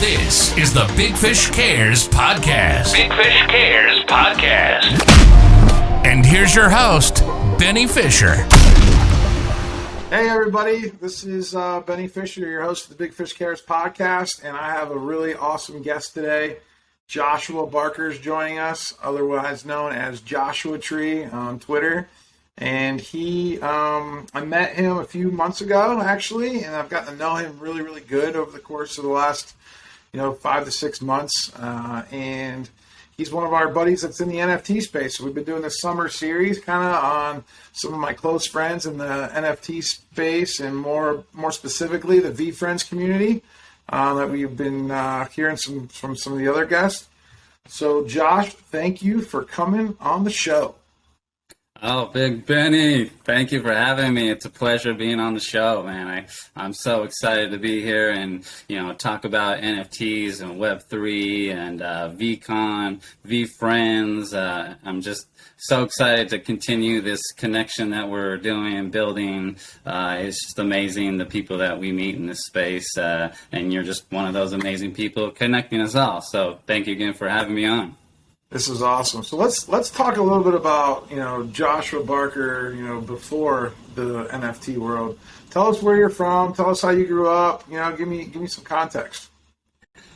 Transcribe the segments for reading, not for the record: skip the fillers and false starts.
This is the Big Fish Cares Podcast. Big Fish Cares Podcast. And here's your host, Benny Fisher. Hey everybody, this is Benny Fisher, your host of the Big Fish Cares Podcast, and I have a really awesome guest today. Joshua Barker is joining us, otherwise known as Joshua Tree on Twitter. And I met him a few months ago, actually, and I've gotten to know him really, really good over the course of the last, 5 to 6 months. And he's one of our buddies that's in the NFT space. So we've been doing this summer series kind of on some of my close friends in the NFT space, and more specifically the VeeFriends community that we've been hearing from some of the other guests. So Josh, thank you for coming on the show. Oh, Big Benny, thank you for having me. It's a pleasure being on the show, man. I'm so excited to be here and, talk about NFTs and Web3 and VCon, VeeFriends. I'm just so excited to continue this connection that we're doing and building. It's just amazing, the people that we meet in this space, and you're just one of those amazing people connecting us all. So thank you again for having me on. This is awesome. So let's talk a little bit about, Joshua Barker, before the NFT world. Tell us where you're from. Tell us how you grew up. Give me some context.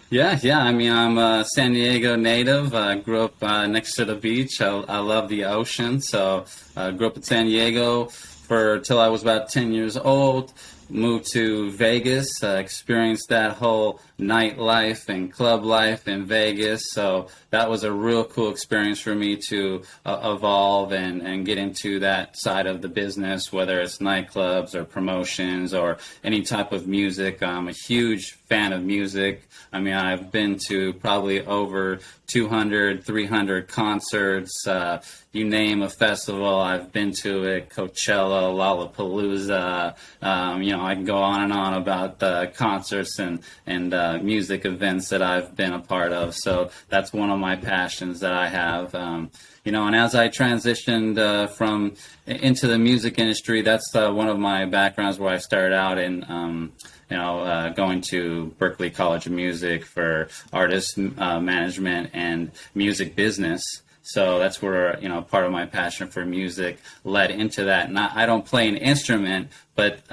Yeah. I mean, I'm a San Diego native. I grew up next to the beach. I love the ocean. So I grew up in San Diego till I was about 10 years old. Moved to Vegas, experienced that whole nightlife and club life in Vegas. So that was a real cool experience for me to evolve and get into that side of the business, whether it's nightclubs or promotions or any type of music. I'm a huge fan of music. I mean, I've been to probably over 200, 300 concerts. You name a festival, I've been to it. Coachella, Lollapalooza. I can go on and on about the concerts and music events that I've been a part of. So that's one of my passions that I have. And as I transitioned into the music industry, that's one of my backgrounds where I started out in going to Berklee College of Music for artist management and music business. So that's where, part of my passion for music led into that. I don't play an instrument, but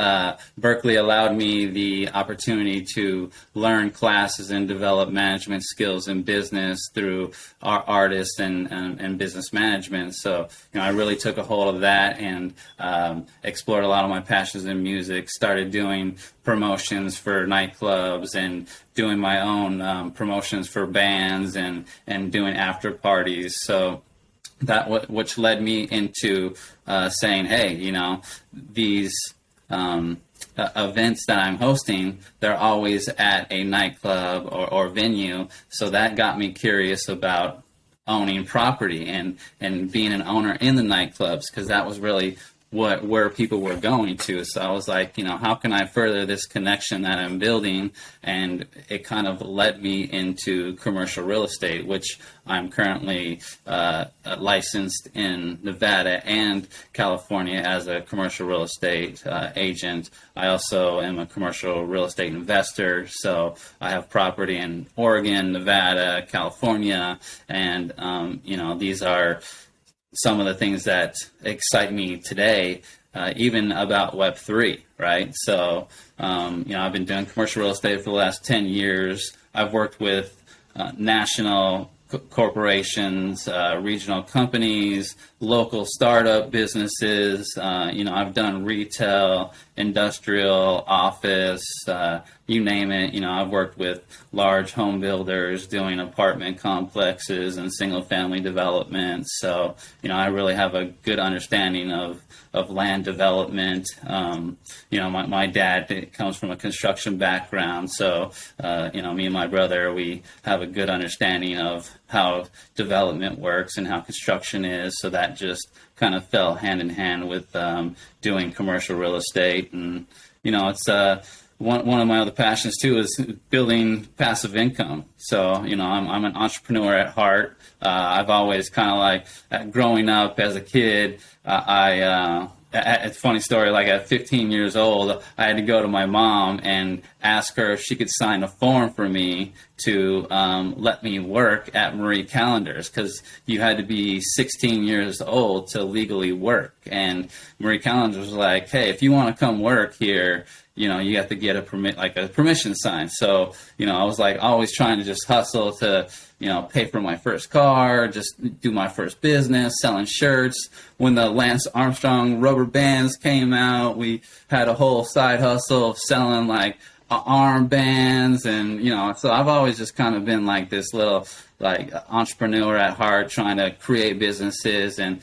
Berklee allowed me the opportunity to learn classes and develop management skills in business through artists and business management. So, I really took a hold of that and explored a lot of my passions in music, started doing promotions for nightclubs and doing my own promotions for bands and doing after parties. So that which led me into saying, hey, these events that I'm hosting, they're always at a nightclub or venue. So that got me curious about owning property and being an owner in the nightclubs, because that was really where people were going to. So I was like, how can I further this connection that I'm building? And it kind of led me into commercial real estate, which I'm currently licensed in Nevada and California as a commercial real estate agent. I also am a commercial real estate investor. So I have property in Oregon, Nevada, California, and these are some of the things that excite me today, even about Web3, right? So, I've been doing commercial real estate for the last 10 years. I've worked with national corporations, regional companies, local startup businesses. I've done retail, industrial, office, you name it. I've worked with large home builders doing apartment complexes and single family development. So, I really have a good understanding of land development. My dad comes from a construction background. So, me and my brother, we have a good understanding of how development works and how construction is. So that just kind of fell hand in hand with doing commercial real estate. And, it's one of my other passions too is building passive income. So, I'm an entrepreneur at heart. I've always kind of like growing up as a kid, it's a funny story, like at 15 years old, I had to go to my mom and ask her if she could sign a form for me to let me work at Marie Callender's, because you had to be 16 years old to legally work. And Marie Callender's was like, hey, if you want to come work here, you know, you have to get a permission sign. So, you know, I was like always trying to just hustle to, you know, pay for my first car, just do my first business, selling shirts. When the Lance Armstrong rubber bands came out, we had a whole side hustle of selling like armbands, and, you know, so I've always just kind of been like this little like entrepreneur at heart, trying to create businesses, and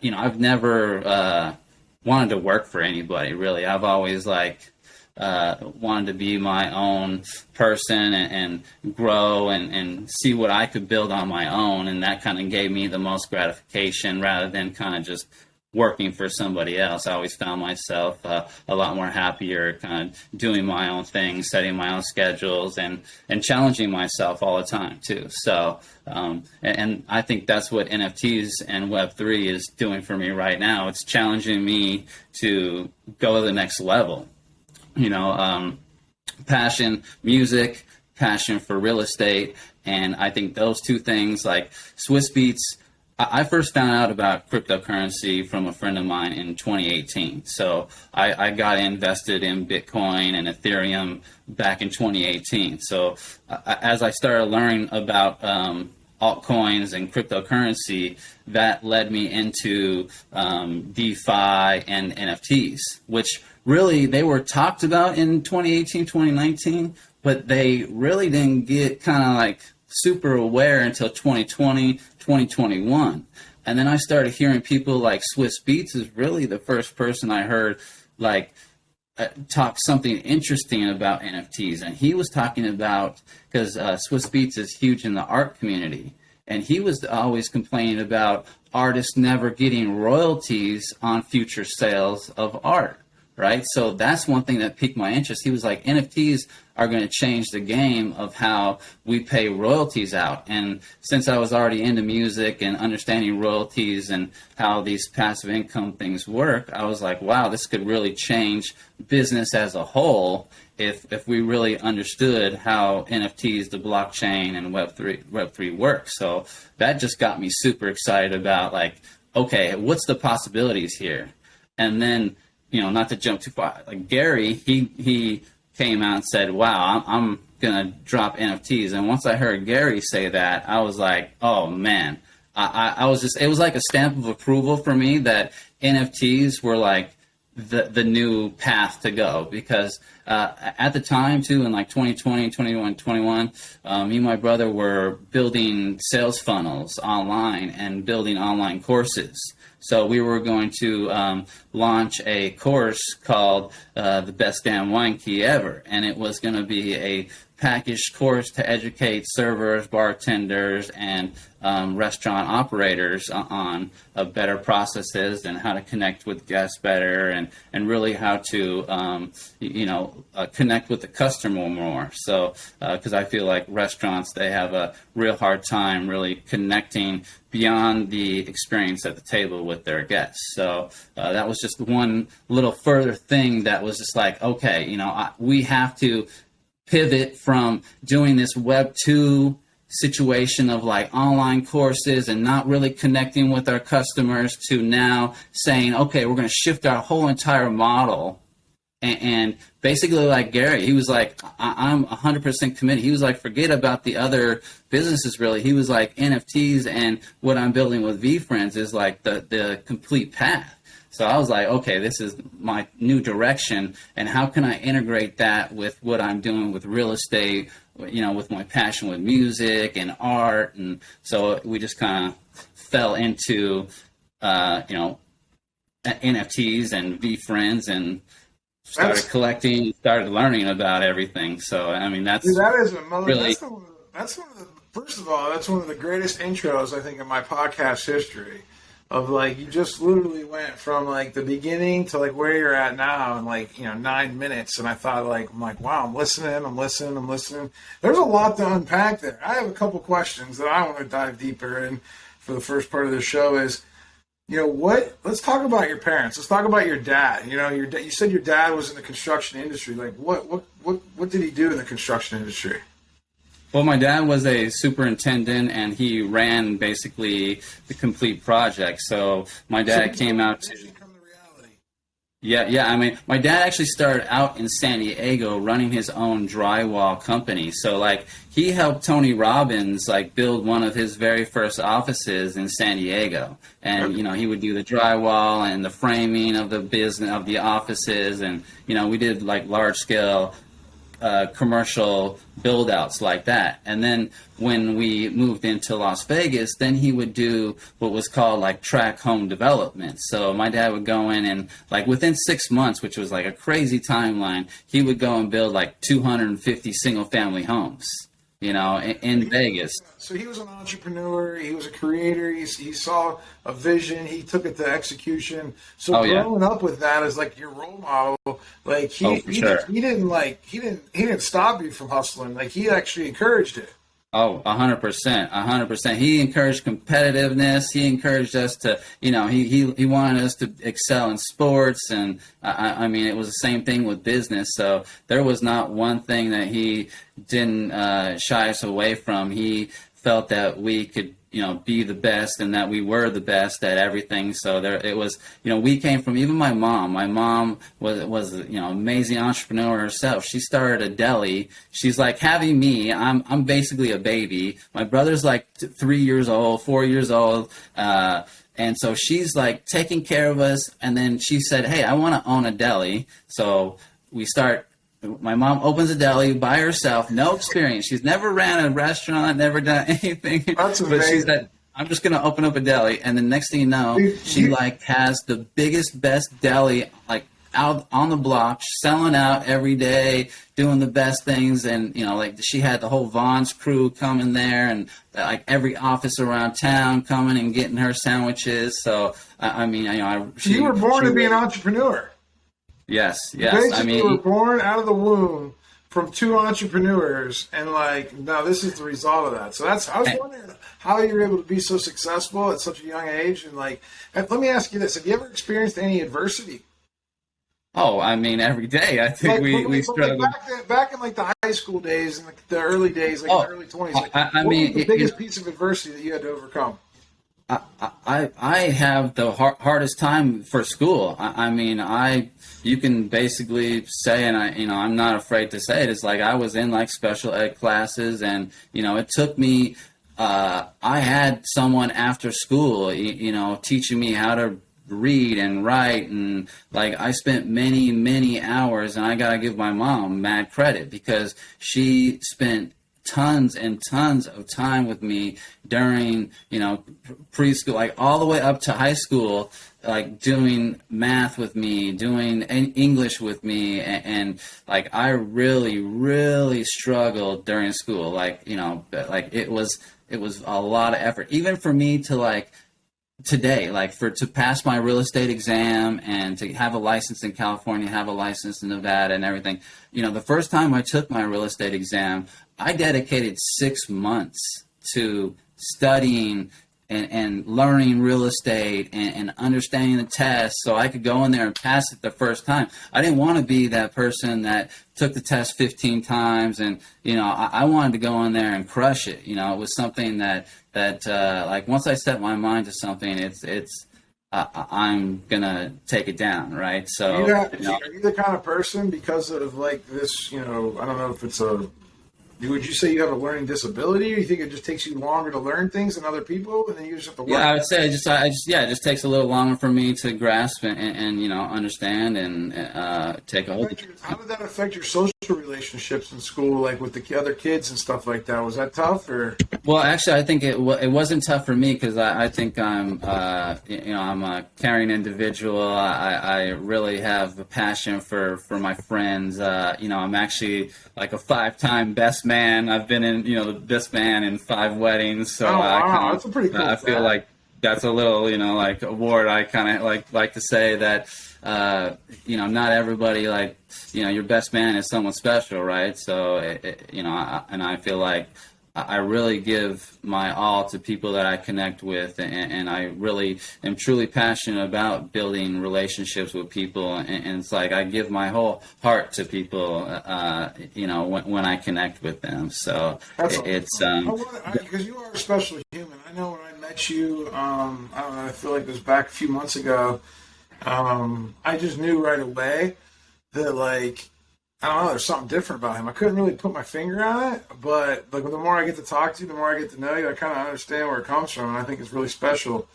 you know, I've never wanted to work for anybody, really. I've always like wanted to be my own person and grow and see what I could build on my own, and that kind of gave me the most gratification rather than kind of just working for somebody else. I always found myself a lot more happier kind of doing my own thing, setting my own schedules, and challenging myself all the time too. So and I think that's what NFTs and Web3 is doing for me right now. It's challenging me to go to the next level. You know, passion, music, passion for real estate. And I think those two things, like Swiss Beats, I first found out about cryptocurrency from a friend of mine in 2018. So I got invested in Bitcoin and Ethereum back in 2018. So as I started learning about altcoins and cryptocurrency, that led me into DeFi and NFTs, which really they were talked about in 2018, 2019, but they really didn't get kind of like super aware until 2020, 2021. And then I started hearing people like Swiss Beats is really the first person I heard like talk something interesting about NFTs. And he was talking about, because Swiss Beats is huge in the art community, and he was always complaining about artists never getting royalties on future sales of art. Right. So that's one thing that piqued my interest. He was like, NFTs are going to change the game of how we pay royalties out. And since I was already into music and understanding royalties and how these passive income things work, I was like, wow, this could really change business as a whole if we really understood how NFTs, the blockchain, and Web3 work. So that just got me super excited about like, okay, what's the possibilities here? And then, you know, not to jump too far, like Gary, he came out and said, wow, I'm going to drop NFTs. And once I heard Gary say that, I was like, oh man, I was just, it was like a stamp of approval for me that NFTs were like the new path to go. Because at the time too, in like 2020, 21, me and my brother were building sales funnels online and building online courses. So we were going to launch a course called The Best Damn Wine Key Ever. And it was going to be a packaged course to educate servers, bartenders, and restaurant operators on better processes and how to connect with guests better, and really how to, connect with the customer more. So, because I feel like restaurants, they have a real hard time really connecting beyond the experience at the table with their guests. So that was just one little further thing that was just like, okay, we have to pivot from doing this Web 2 situation of like online courses and not really connecting with our customers to now saying, okay, we're going to shift our whole entire model. And basically, like Gary, he was like, I'm 100% committed. He was like, forget about the other businesses, really. He was like, NFTs and what I'm building with VeeFriends is like the complete path. So I was like, okay, this is my new direction, and how can I integrate that with what I'm doing with real estate, with my passion with music and art? And so we just kind of fell into, NFTs and VeeFriends, and started collecting, started learning about everything. So, I mean, that's really... That's one of the, first of all, that's one of the greatest intros, I think, in my podcast history. Of like, you just literally went from like the beginning to like where you're at now in like 9 minutes, and I thought I'm like, wow, I'm listening. There's a lot to unpack there. I have a couple questions that I want to dive deeper in for the first part of the show. Is let's talk about your parents. Let's talk about your dad. You said your dad was in the construction industry. Like what did he do in the construction industry? Well, my dad was a superintendent, and he ran basically the complete project. So my dad came out to... Yeah. I mean, my dad actually started out in San Diego running his own drywall company. So, like, he helped Tony Robbins, like, build one of his very first offices in San Diego. And, he would do the drywall and the framing of the business, of the offices. And, we did, like, large-scale commercial build-outs like that. And then when we moved into Las Vegas, then he would do what was called like track home development. So my dad would go in and like within 6 months, which was like a crazy timeline, he would go and build like 250 single-family homes, in Vegas. So he was an entrepreneur. He was a creator. He saw a vision. He took it to execution. So growing up with that as like your role model, like he didn't stop you from hustling. Like he actually encouraged it. Oh, 100%. He encouraged competitiveness. He encouraged us to, he wanted us to excel in sports. And I mean, it was the same thing with business. So there was not one thing that he didn't shy us away from. He felt that we could, be the best and that we were the best at everything. So it was, we came from, even my mom. My mom was amazing entrepreneur herself. She started a deli. She's like having me. I'm basically a baby. My brother's like 3 years old, 4 years old. And so she's like taking care of us. And then she said, hey, I want to own a deli. So my mom opens a deli by herself, no experience. She's never ran a restaurant, never done anything. That's amazing. But she said, I'm just going to open up a deli. And the next thing you know, she like has the biggest, best deli like out on the block, selling out every day, doing the best things. And, like she had the whole Vaughn's crew coming there and like every office around town coming and getting her sandwiches. So, I mean, you were born to be an entrepreneur. Yes. Basically, I mean, you were born out of the womb from two entrepreneurs, and like now this is the result of that. So I was wondering how you were able to be so successful at such a young age, and like, let me ask you this: have you ever experienced any adversity? Oh, I mean, every day. I think we struggle. Like back in like the high school days and the early days, like the early 20s. Like, I mean, what was the biggest piece of adversity that you had to overcome? I have the hardest time for school. I mean, you can basically say, and I'm not afraid to say it. It's like I was in like special ed classes, and it took me. I had someone after school, teaching me how to read and write, and like I spent many hours, and I gotta give my mom mad credit because she spent tons and tons of time with me during, preschool, like all the way up to high school, like doing math with me, doing English with me. And like, I really struggled during school. Like, like it was a lot of effort, even for me to like, today, like to pass my real estate exam and to have a license in California, have a license in Nevada and everything. The first time I took my real estate exam, I dedicated 6 months to studying and learning real estate and understanding the test so I could go in there and pass it the first time. I didn't want to be that person that took the test 15 times and, I wanted to go in there and crush it. It was something that like once I set my mind to something, I'm going to take it down, right? So are you the kind of person because of like this, I don't know if it's would you say you have a learning disability, or you think it just takes you longer to learn things than other people, and then you just have to work? Yeah, I would say it just takes a little longer for me to grasp and understand and take a hold. How did that affect your social relationships in school, like with the other kids and stuff like that? Was that tough, or? Well, actually, I think it wasn't tough for me because I think I'm I'm a caring individual. I really have a passion for my friends. I'm actually like a 5-time best man. I've been in, the best man in 5 weddings. So that's a pretty cool. I feel like that's a little, like award. I kind of like to say that, not everybody your best man is someone special, right? So, and I feel like I really give my all to people that I connect with, and I really am truly passionate about building relationships with people. And it's like I give my whole heart to people, when I connect with them. So it's because you are a special human. I know when I met you, I don't know, I feel like it was back a few months ago. I just knew right away that, like, I don't know, there's something different about him. I couldn't really put my finger on it, but like the more I get to talk to you, the more I get to know you, I kind of understand where it comes from, and I think it's really special.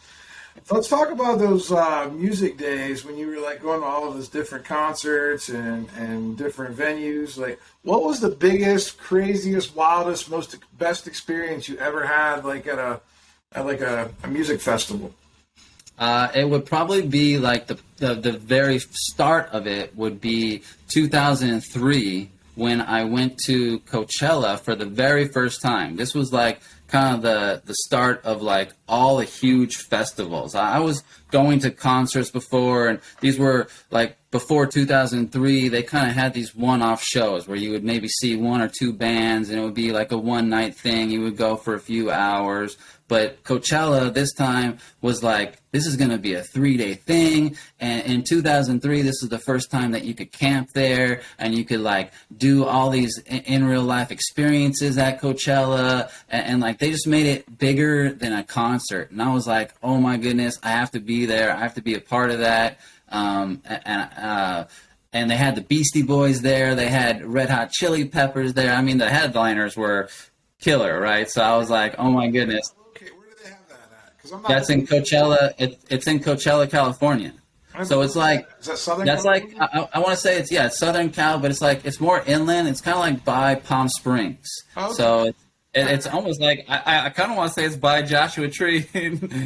So let's talk about those music days when you were like going to all of those different concerts and different venues. Like, what was the biggest, craziest, wildest, best experience you ever had, like at a music festival? It would probably be like the very start of it would be 2003 when I went to Coachella for the very first time. This was like kind of the start of like all the huge festivals. I was going to concerts before, and these were like before 2003, they kind of had these one-off shows where you would maybe see one or two bands, and it would be like a one-night thing. You would go for a few hours. But Coachella this time was like, this is going to be a 3-day thing. And in 2003, this is the first time that you could camp there and you could like do all these in real life experiences at Coachella. And like, they just made it bigger than a concert. And I was like, oh my goodness, I have to be there. I have to be a part of that. And they had the Beastie Boys there. They had Red Hot Chili Peppers there. I mean, the headliners were killer, right? So I was like, oh my goodness. Okay, where do they have that at? 'Cause That's in Coachella. It's in Coachella, California. So it's like, is that Southern that's California? like, I want to say it's Southern Cal, but it's like, it's more inland. It's kind of like by Palm Springs. Okay. So it's almost like, I kind of want to say it's by Joshua Tree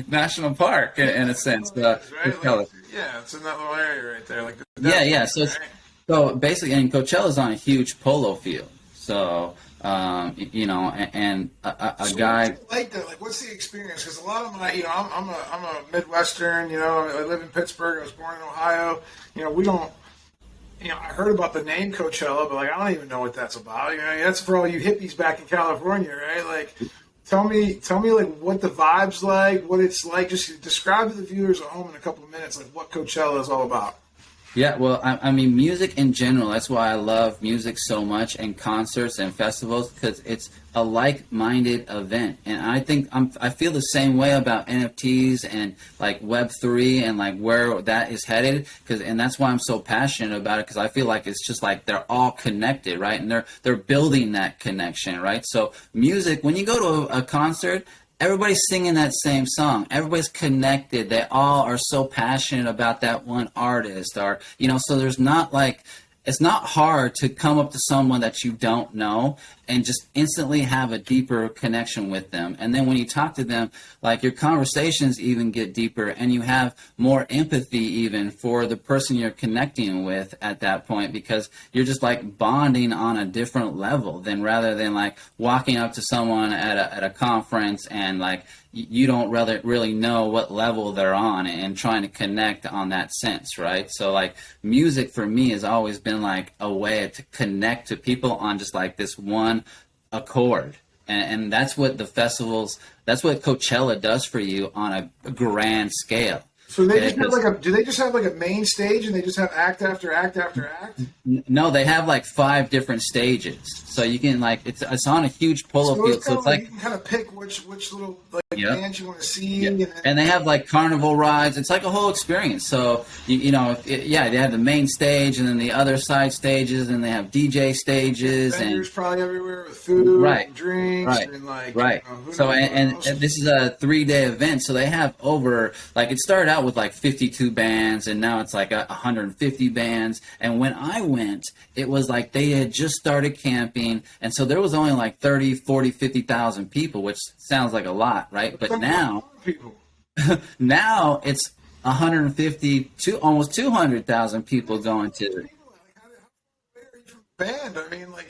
National Park in a sense. Right? Like, yeah, it's in that little area right there. Like Yeah. So basically, and Coachella's on a huge polo field. So, and a guy. Like that, like, what's the experience? Because a lot of my, I'm a Midwestern. I live in Pittsburgh. I was born in Ohio. We don't. I heard about the name Coachella, but like I don't even know what that's about. That's for all you hippies back in California, right? Like, tell me, like what the vibe's like, what it's like. Just describe to the viewers at home in a couple of minutes, like what Coachella is all about. Yeah, well, I mean, music in general, that's why I love music so much, and concerts and festivals, because it's a like-minded event. And I think I feel the same way about NFTs and like Web3 and like where that is headed, and that's why I'm so passionate about it, because I feel like it's just like they're all connected, right? And they're building that connection, right? So music, when you go to a concert, everybody's singing that same song. Everybody's connected. They all are so passionate about that one artist, or so there's not like, it's not hard to come up to someone that you don't know and just instantly have a deeper connection with them. And then when you talk to them, like your conversations even get deeper, and you have more empathy even for the person you're connecting with at that point, because you're just like bonding on a different level than rather than like walking up to someone at a conference and like you don't really know what level they're on and trying to connect on that sense, right? So like music for me has always been like a way to connect to people on just like this one accord. And that's what the festivals, that's what Coachella does for you on a grand scale. So they just have do they just have like a main stage and they just have act after act after act? No, they have like 5 different stages. So you can like, it's on a huge polo field. So it's like, you can kind of pick which little like bands you want to see. And they have like carnival rides. It's like a whole experience. So, they have the main stage and then the other side stages, and they have DJ stages. Vendors probably everywhere with food, and drinks, and like. So, and this is a 3-day event. So they have over, like it started out with like 52 bands, and now it's like 150 bands. And when I went, it was like they had just started camping, and so there was only like 30, 40, 50,000 people, which sounds like a lot, right? But now it's 150 to almost 200,000 people going to it. Band, I mean, like.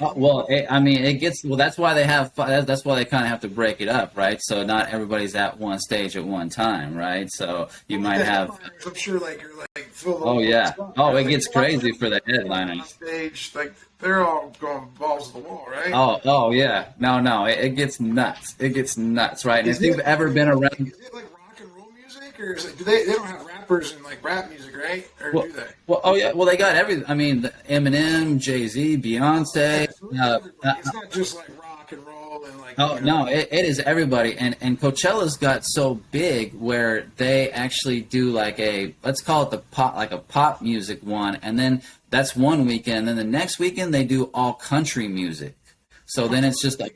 That's why they have. That's why they kind of have to break it up, right? So not everybody's at one stage at one time, right? So you might have. I'm sure, like you're like fill the Oh yeah. spot. Oh, it Like, gets crazy for the headliners. on stage, like they're all going balls to the wall, right? Oh yeah. No, it gets nuts. It gets nuts, right? And Is if you've ever been around, is it like rock and roll music, or is it? Do they don't have rappers and like rap music, right? Or do they? well, oh yeah. Well, they got everything. I mean, Eminem, Jay-Z, Beyonce. It's not just like rock and roll and like. Oh no, it is everybody, and Coachella's got so big where they actually do like let's call it a pop music one, and then that's one weekend, and then the next weekend they do all country music. So then it's just like,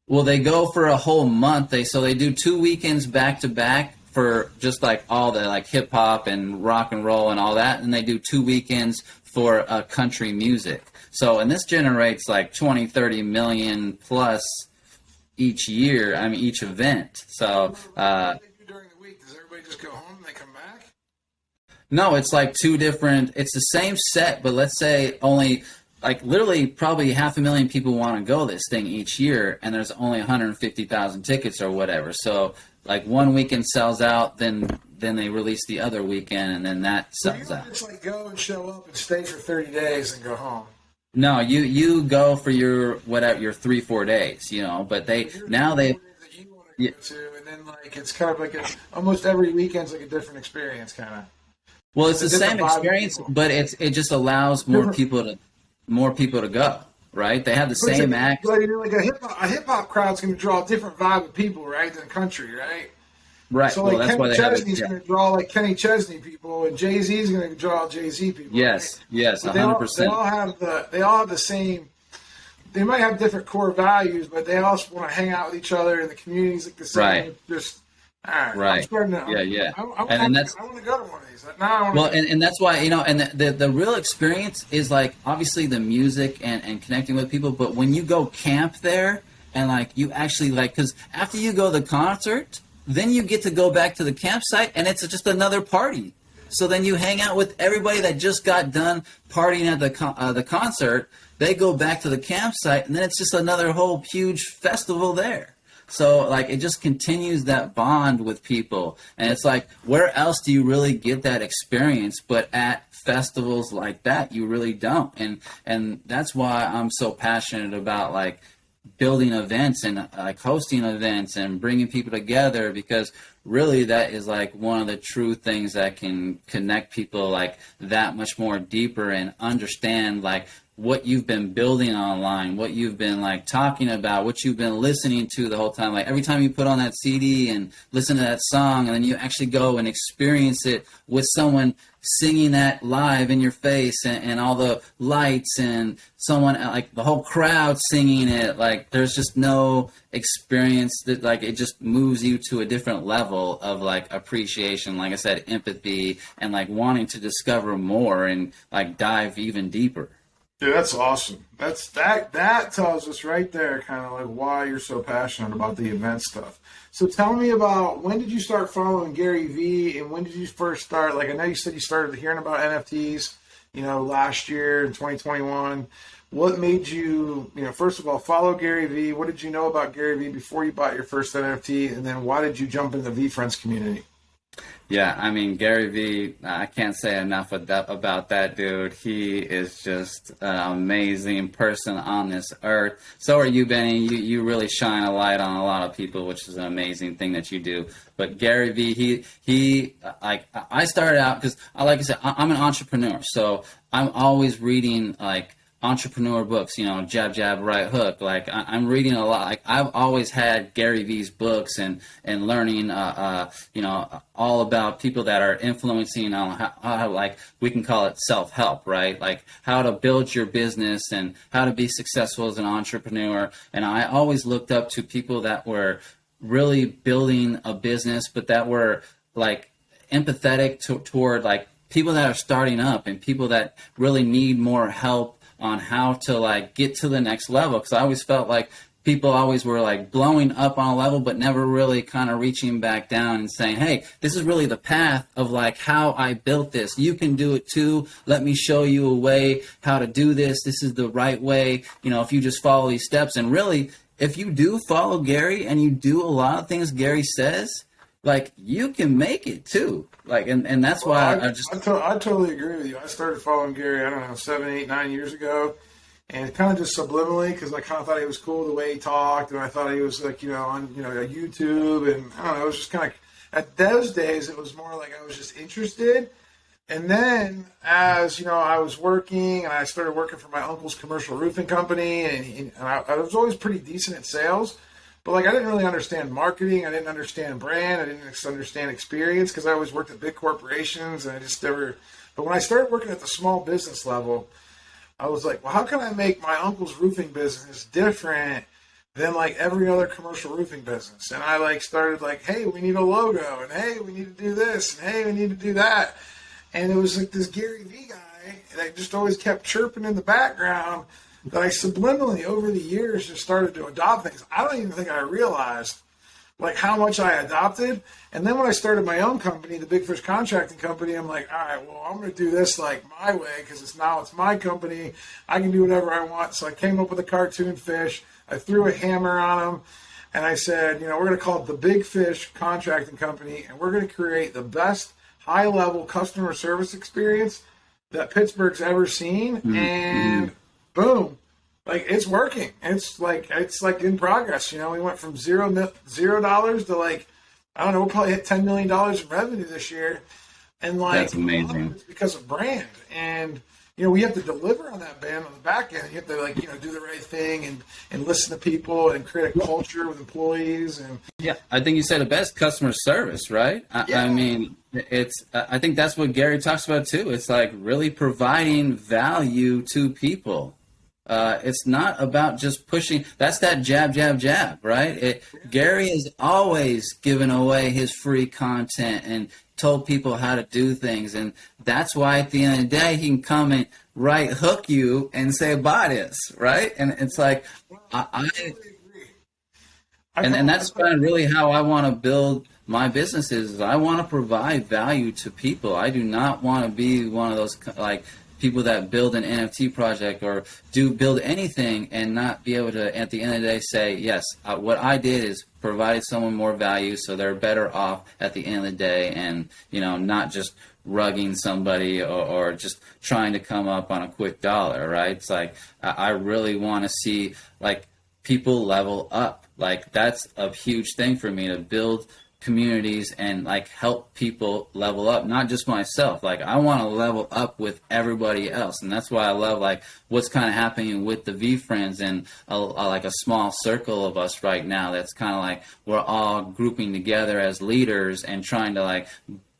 well, they go for a whole month. They do 2 weekends back to back for just like all the like hip hop and rock and roll and all that, and they do 2 weekends for country music. So, and this generates like 20, 30 million plus each year. I mean, each event. So, what do they do during the week? Does everybody just go home and they come back? No, it's like two different. It's the same set, but let's say only like literally probably 500,000 people want to go this thing each year, and there's only 150,000 tickets or whatever. So, like one weekend sells out, then they release the other weekend, and then that sells out. Just like go and show up and stay for 30 days and go home. No, you go for your 3-4 days, but they now they to, and then like it's kind of like almost every weekend's like a different experience, kind of. Well, it's the same experience, but it just allows more people to go, right? They have the same act. Like a hip hop crowd's going to draw a different vibe of people, right, than country, right? Right. So like that's Kenny why they Chesney's have it. going to draw like Kenny Chesney people, and Jay-Z's going to draw Jay-Z people. Yes, right? yes, 100%. They all have the same. They might have different core values, but they also want to hang out with each other, and the community's like the same. Right. Just all right. Right. I want to go to one of these. Now and that's why and the real experience is like obviously the music and connecting with people, but when you go camp there and like you actually like because after you go to the concert, then you get to go back to the campsite and it's just another party. So then you hang out with everybody that just got done partying at the concert. They go back to the campsite and then it's just another whole huge festival there. So, like, it just continues that bond with people. And it's like, where else do you really get that experience? But at festivals like that, you really don't. And that's why I'm so passionate about, like, building events and, like, hosting events and bringing people together, because really that is, like, one of the true things that can connect people, like, that much more deeper and understand, like, what you've been building online, what you've been like talking about, what you've been listening to the whole time. Like every time you put on that CD and listen to that song, and then you actually go and experience it with someone singing that live in your face, and all the lights and someone like the whole crowd singing it, like there's just no experience that like it just moves you to a different level of like appreciation, like I said, empathy, and like wanting to discover more and like dive even deeper. Dude, that's awesome. That tells us right there kind of like why you're so passionate about the event stuff. So tell me about, when did you start following Gary Vee, and when did you first start, like I know you said you started hearing about NFTs, last year in 2021. What made you, first of all, follow Gary Vee? What did you know about Gary Vee before you bought your first NFT? And then why did you jump into the VeeFriends community? Yeah, I mean, Gary Vee, I can't say enough about that dude. He is just an amazing person on this earth. So are you, Benny. You really shine a light on a lot of people, which is an amazing thing that you do. But Gary Vee, he like, I started out because, like I said, I'm an entrepreneur. So I'm always reading, like, entrepreneur books, jab, jab, right hook. Like I'm reading a lot. Like I've always had Gary Vee's books and learning, all about people that are influencing on how like we can call it self-help, right? Like how to build your business and how to be successful as an entrepreneur. And I always looked up to people that were really building a business, but that were like empathetic toward like people that are starting up and people that really need more help on how to like get to the next level. Because I always felt like people always were like blowing up on a level, but never really kind of reaching back down and saying, hey, this is really the path of like how I built this. You can do it too. Let me show you a way how to do this. This is the right way. If you just follow these steps. And really, if you do follow Gary and you do a lot of things Gary says, like you can make it too. Like, and that's why I totally agree with you. I started following Gary, I don't know, 7, 8, 9 years ago, and kind of just subliminally, because I kind of thought he was cool the way he talked, and I thought he was like, on, YouTube, and I don't know, it was just kind of, at those days, it was more like I was just interested. And then as, I was working, and I started working for my uncle's commercial roofing company, and I was always pretty decent at sales. But, like, I didn't really understand marketing. I didn't understand brand. I didn't understand experience because I always worked at big corporations, and I just never – but when I started working at the small business level, I was like, well, how can I make my uncle's roofing business different than, like, every other commercial roofing business? And I, like, started, like, hey, we need a logo, and hey, we need to do this, and hey, we need to do that. And it was, like, this Gary Vee guy that just always kept chirping in the background – that I subliminally over the years just started to adopt things. I don't even think I realized like how much I adopted. And then when I started my own company, the Big Fish Contracting Company, I'm like, all right, well, I'm going to do this like my way because it's my company. I can do whatever I want. So I came up with a cartoon fish. I threw a hammer on him. And I said, we're going to call it the Big Fish Contracting Company. And we're going to create the best high-level customer service experience that Pittsburgh's ever seen. Mm-hmm. And boom, like it's working. It's like in progress. We went from $0 to like, I don't know, we'll probably hit $10 million in revenue this year. And like, that's amazing. It's because of brand. And, we have to deliver on that brand on the back end. You have to like, do the right thing and listen to people and create a culture with employees. And yeah, I think you said the best, customer service, right? I mean, I think that's what Gary talks about too. It's like really providing value to people. It's not about just pushing. That's that jab, jab, jab, right? Gary has always given away his free content and told people how to do things. And that's why at the end of the day, he can come and hook you and say, buy this, right? And it's like, and that's kind of really how I want to build my businesses. I want to provide value to people. I do not want to be one of those like people that build an NFT project or build anything and not be able to, at the end of the day, say, yes, what I did is provided someone more value so they're better off at the end of the day, and, not just rugging somebody or just trying to come up on a quick dollar, right? It's like, I really want to see, like, people level up. Like, that's a huge thing for me, to build communities and like help people level up, not just myself. Like, I want to level up with everybody else, and that's why I love like what's kind of happening with the VeeFriends and like a small circle of us right now. That's kind of like we're all grouping together as leaders and trying to like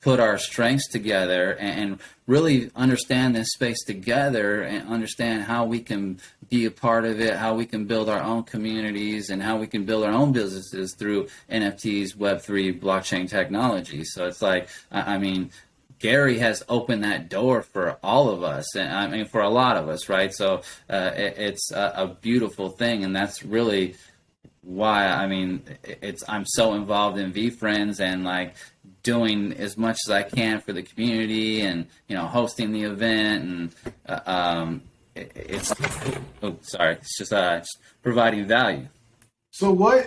put our strengths together and really understand this space together and understand how we can be a part of it, how we can build our own communities, and how we can build our own businesses through NFTs, Web3, blockchain technology. So it's like, I mean, Gary has opened that door for all of us, and I mean, for a lot of us, right? So it's a beautiful thing, and that's really why, I mean, I'm so involved in VeeFriends and like doing as much as I can for the community, and hosting the event, and it's just providing value. So when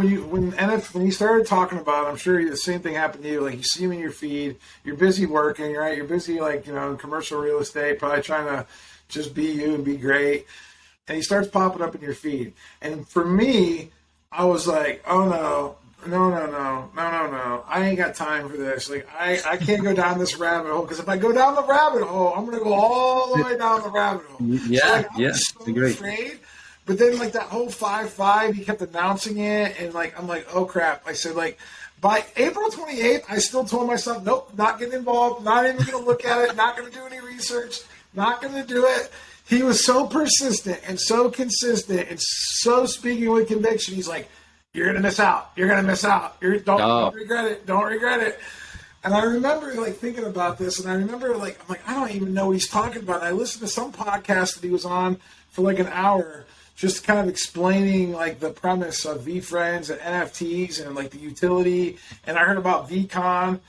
you started talking about it, I'm sure the same thing happened to you. Like, you see him in your feed, you're busy working, right? You're busy like in commercial real estate, probably trying to just be you and be great. And he starts popping up in your feed. And for me, I was like, oh no. I ain't got time for this. Like, I can't go down this rabbit hole, because if I go down the rabbit hole, I'm going to go all the way down the rabbit hole. Yeah, so, like, I was so afraid. But then, like, that whole 5-5, he kept announcing it, and, like, I'm like, oh, crap. I said, like, by April 28th, I still told myself, nope, not getting involved, not even going to look at it, not going to do any research, not going to do it. He was so persistent and so consistent and so speaking with conviction. He's like, you're going to miss out. You're going to miss out. Don't regret it. Don't regret it. And I remember like thinking about this, and I remember like, I'm like, I don't even know what he's talking about. And I listened to some podcast that he was on for like an hour, just kind of explaining like the premise of VeeFriends and NFTs and like the utility. And I heard about VCon,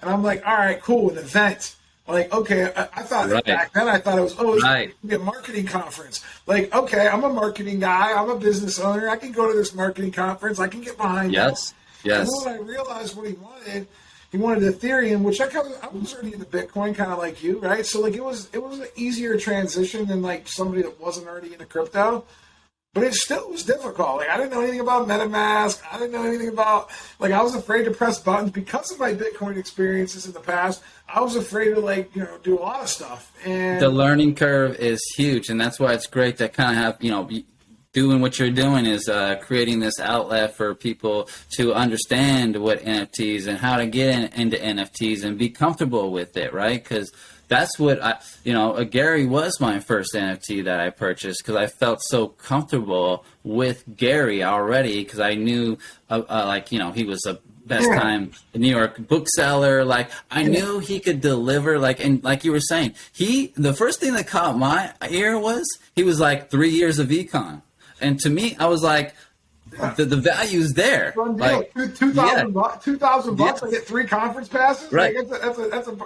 and I'm like, all right, cool, an event. Like, okay, I thought back then I thought it was going to be a marketing conference. Like, okay, I'm a marketing guy. I'm a business owner. I can go to this marketing conference. I can get behind this. Yes. And then when I realized what he wanted Ethereum, which I was already into Bitcoin, kind of like you, right? So like it was an easier transition than like somebody that wasn't already into crypto. But it still was difficult. Like I didn't know anything about MetaMask. I didn't know anything about, like, I was afraid to press buttons because of my Bitcoin experiences in the past. I was afraid to, like, do a lot of stuff. And the learning curve is huge, and that's why it's great to kind of have, doing what you're doing is creating this outlet for people to understand what NFTs and how to get into NFTs and be comfortable with it, right? Because that's what Gary was my first NFT that I purchased because I felt so comfortable with Gary already because I knew, he was a best time New York bookseller. Like I knew he could deliver. And like you were saying, the first thing that caught my ear was he was like 3 years of econ, and to me, I was like, the value's there. Like $2,000, I get 3 conference passes. Right, like,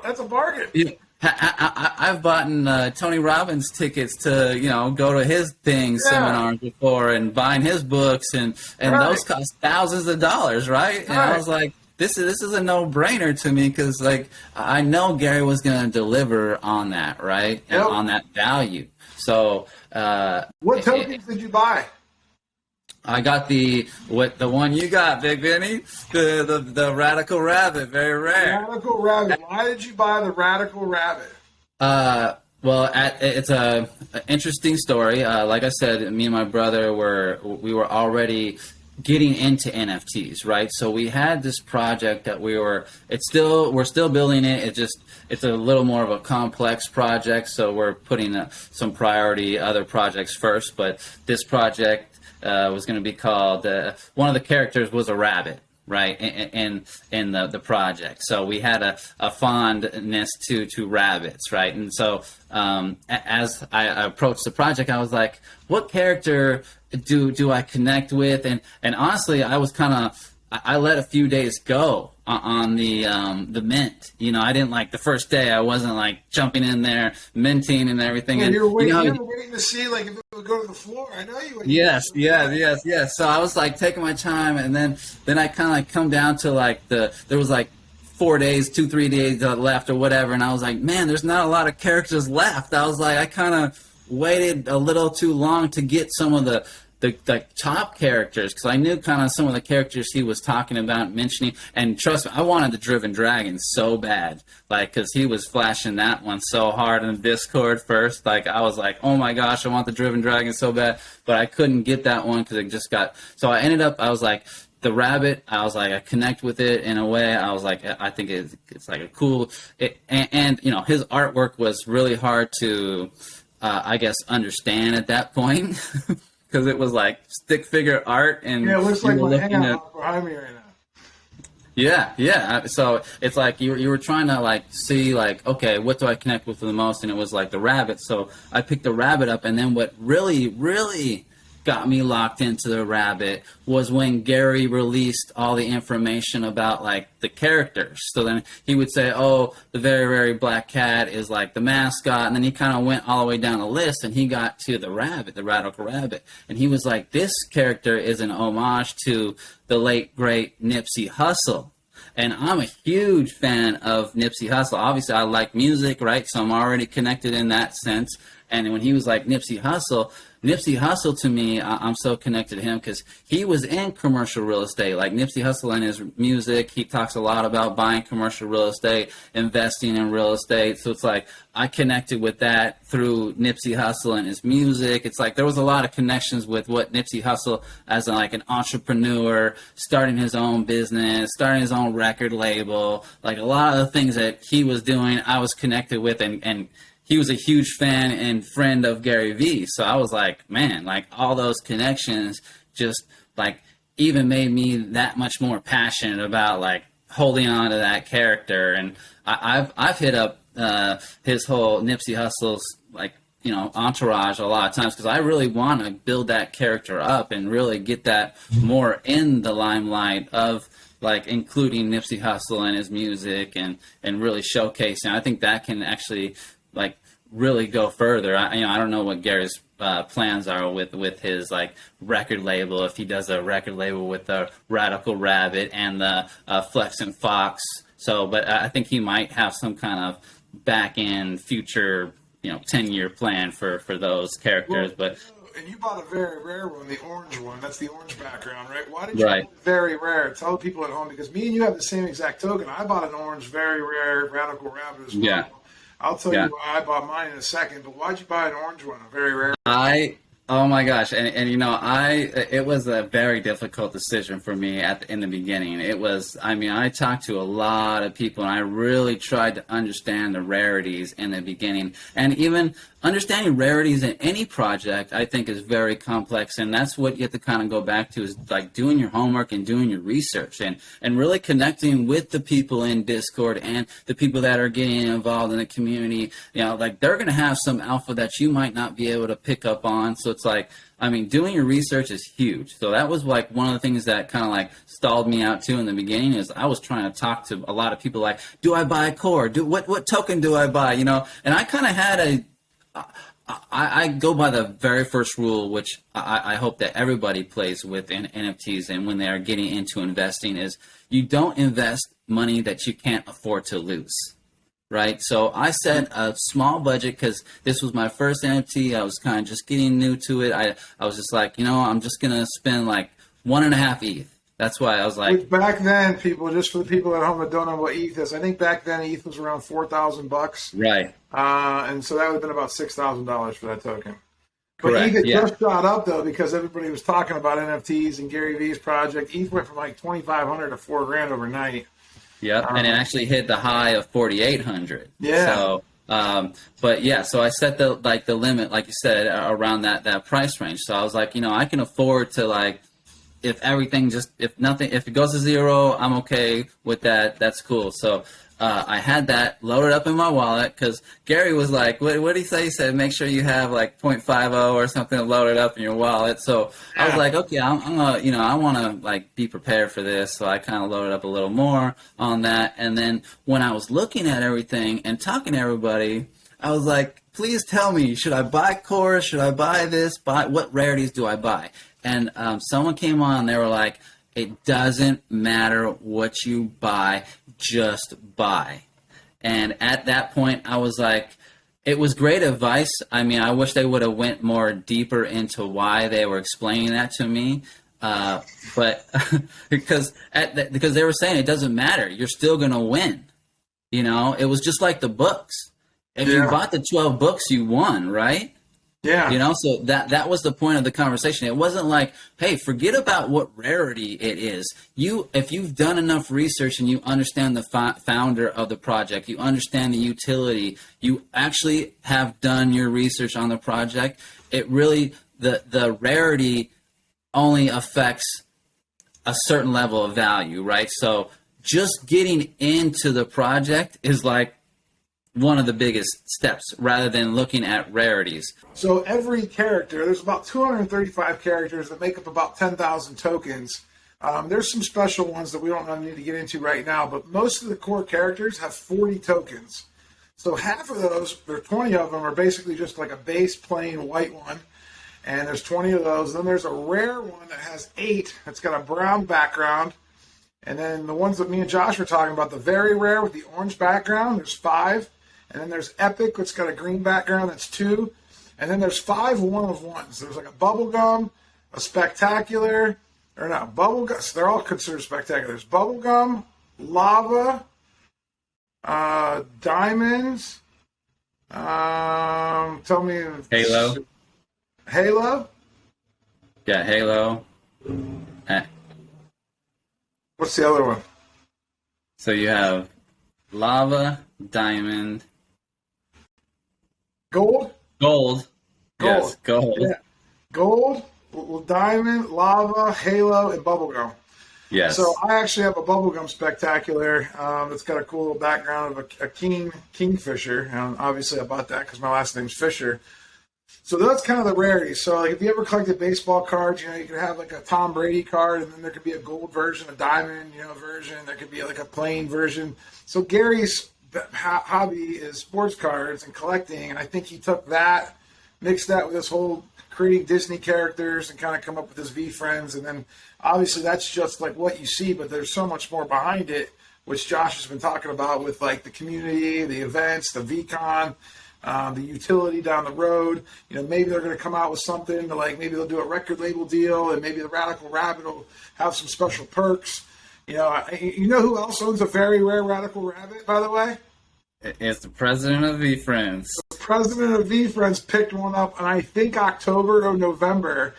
that's a bargain. Yeah. I've bought Tony Robbins tickets to go to his seminars before and buying his books and those cost thousands of dollars, right? And I was like, this is a no-brainer to me because like I know Gary was going to deliver on that, right? And on that value. So what tokens did you buy? I got the one you got, Big Benny, the Radical Rabbit, very rare. Radical Rabbit. Why did you buy the Radical Rabbit? Well, it's an interesting story. Like I said, me and my brother we were already getting into NFTs, right? So we had this project that we're still building it. It's a little more of a complex project, so we're putting some priority other projects first. But this project was going to be called, one of the characters was a rabbit, right, in the project. So we had a fondness to rabbits, right? And so as I approached the project, I was like, what character do I connect with? And honestly, I was I let a few days go on the mint. I didn't like the first day. I wasn't like jumping in there minting and everything. And you were waiting to see like if it would go to the floor. I know you would. Yes. So I was like taking my time, and then I kind of like come down to like there was like 4 days, 2-3 days left or whatever, and I was like, man, there's not a lot of characters left. I was like, I kind of waited a little too long to get some of the top characters because I knew kind of some of the characters he was talking about, mentioning, and trust me, I wanted the Driven Dragon so bad, like, because he was flashing that one so hard in Discord first. Like, I was like, oh my gosh, I want the Driven Dragon so bad, but I couldn't get that one because it just got, so I ended up, I was like, the rabbit, I was like, I connect with it in a way. I was like, I think it's like a cool, and his artwork was really hard to, I guess, understand at that point. Because it was like stick figure art, and it looks like my hangout behind me right now. Yeah. So it's like you were trying to like see like, okay, what do I connect with the most? And it was like the rabbit. So I picked the rabbit up, and then what really got me locked into the rabbit was when Gary released all the information about like the characters. So then he would say, oh, the very, very black cat is like the mascot. And then he kind of went all the way down the list, and he got to the rabbit, the Radical Rabbit. And he was like, this character is an homage to the late, great Nipsey Hussle. And I'm a huge fan of Nipsey Hussle. Obviously, I like music, right? So I'm already connected in that sense. And when he was like Nipsey Hussle to me, I'm so connected to him because he was in commercial real estate. Like Nipsey Hussle in his music, he talks a lot about buying commercial real estate, investing in real estate. So it's like I connected with that through Nipsey Hussle and his music. It's like there was a lot of connections with what Nipsey Hussle as like an entrepreneur, starting his own business, starting his own record label. Like a lot of the things that he was doing, I was connected with, and he was a huge fan and friend of Gary Vee. So I was like, man, like all those connections just like even made me that much more passionate about like holding on to that character. And I've hit up his whole Nipsey Hussle's like, entourage a lot of times because I really want to build that character up and really get that more in the limelight of like including Nipsey Hussle and his music and really showcasing. I think that can actually like really go further. I don't know what Gary's plans are with his like record label. If he does a record label with the Radical Rabbit and the Flex and Fox. So, but I think he might have some kind of back end future, 10-year plan for those characters. But and you bought a very rare one, the orange one. That's the orange background, right? Why did you right. buy very rare? Tell the people at home, because me and you have the same exact token. I bought an orange, very rare Radical Rabbit as well. Yeah. I'll tell you why I bought mine in a second, but why'd you buy an orange one, a very rare? Oh my gosh, and it was a very difficult decision for me in the beginning. It was, I talked to a lot of people, and I really tried to understand the rarities in the beginning, and even understanding rarities in any project, I think, is very complex, and that's what you have to kind of go back to, is like doing your homework and doing your research, and really connecting with the people in Discord and the people that are getting involved in the community. Like they're going to have some alpha that you might not be able to pick up on. So it's like, doing your research is huge. So that was like one of the things that kind of like stalled me out too in the beginning, is I was trying to talk to a lot of people like, do I buy a core? What token do I buy? And I kind of had I go by the very first rule, which I hope that everybody plays with in NFTs and when they are getting into investing, is you don't invest money that you can't afford to lose. Right. So I set a small budget because this was my first NFT. I was kind of just getting new to it. I was just like, I'm just going to spend like 1.5 ETH. That's why I was like. Back then, people, just for the people at home that don't know what ETH is, I think back then ETH was around $4,000. Right. And so that would have been about $6,000 for that token. But Correct. ETH just shot up, though, because everybody was talking about NFTs and Gary Vee's project. ETH went from like $2,500 to $4,000 overnight. Yep, and it actually hit the high of 4,800. Yeah. So, so I set the limit, like you said, around that price range. So I was like, I can afford to, like, if it goes to zero, I'm okay with that. That's cool. So I had that loaded up in my wallet, because Gary was like, what did he say? He said, make sure you have like 0.50 or something loaded up in your wallet. So I was like, okay, I'm gonna, I want to like be prepared for this. So I kind of loaded up a little more on that. And then when I was looking at everything and talking to everybody, I was like, please tell me, should I buy Core? Should I buy this? What rarities do I buy? And someone came on, they were like, it doesn't matter what you buy, just buy. And at that point, I was like, it was great advice. I wish they would have went more deeper into why they were explaining that to me. But because they were saying it doesn't matter, you're still going to win. It was just like the books. If you bought the 12 books, you won, right? Yeah. So that was the point of the conversation. It wasn't like, hey, forget about what rarity it is. If you've done enough research and you understand the founder of the project, you understand the utility, you actually have done your research on the project, it really, the rarity only affects a certain level of value, right? So just getting into the project is like one of the biggest steps, rather than looking at rarities. So every character, there's about 235 characters that make up about 10,000 tokens. There's some special ones that we don't need to get into right now, but most of the core characters have 40 tokens. So half of those, or 20 of them, are basically just like a base plain white one. And there's 20 of those. Then there's a rare one that has 8. It's got a brown background. And then the ones that me and Josh were talking about, the very rare with the orange background, there's 5. And then there's Epic, which got a green background, that's 2. And then there's 5 one-of-ones. There's like a Bubblegum, a Spectacular, or not, Bubblegum, so they're all considered spectacular. There's Bubblegum, Lava, Diamonds, tell me. Halo. Halo? Yeah, Halo. What's the other one? So you have Lava, Diamond, Gold? Gold. Yes, gold. Yeah. Gold, Diamond, Lava, Halo, and Bubblegum. Yes. So I actually have a Bubblegum Spectacular that's got a cool little background of a kingfisher. And obviously I bought that because my last name's Fisher. So that's kind of the rarity. So like if you ever collected baseball cards, you could have like a Tom Brady card, and then there could be a gold version, a diamond, version. There could be like a plain version. So Gary's hobby is sports cards and collecting, and I think he took that, mixed that with this whole creating Disney characters and kind of come up with his VeeFriends, and then obviously that's just like what you see, but there's so much more behind it, which Josh has been talking about with like the community, the events, the VCon, the utility down the road. Maybe they're going to come out with something to like, maybe they'll do a record label deal, and maybe the Radical Rabbit will have some special perks. You know who else owns a very rare Radical Rabbit, by the way? It's the president of VeeFriends. The president of VeeFriends picked one up in, I think, October or November.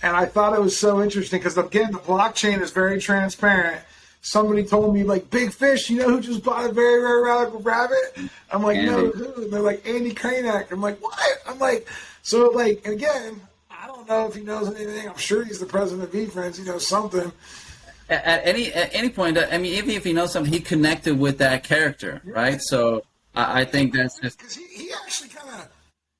And I thought it was so interesting because, again, the blockchain is very transparent. Somebody told me, like, Big Fish, you know who just bought a very rare Radical Rabbit? I'm like, Andy. No, who? And they're like, Andy Kranek. I'm like, what? I'm like, so, like, and again, I don't know if he knows anything. I'm sure he's the president of VeeFriends. He knows something. At any point, I mean, even if he knows something, he connected with that character, right? So I think that's just because he actually kind of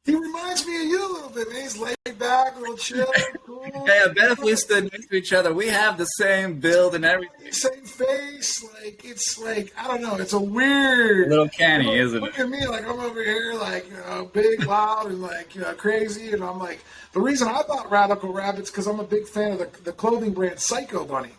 reminds me of you a little bit. Man. He's laid back, a little chill, cool. Hey, I bet if we stood next to each other, we have the same build and everything. Same face, like it's like I don't know. It's a weird little canny, isn't it? Look at me, like I'm over here, like big, loud, and like crazy, and I'm like the reason I bought Radical Rabbits because I'm a big fan of the clothing brand Psycho Bunny.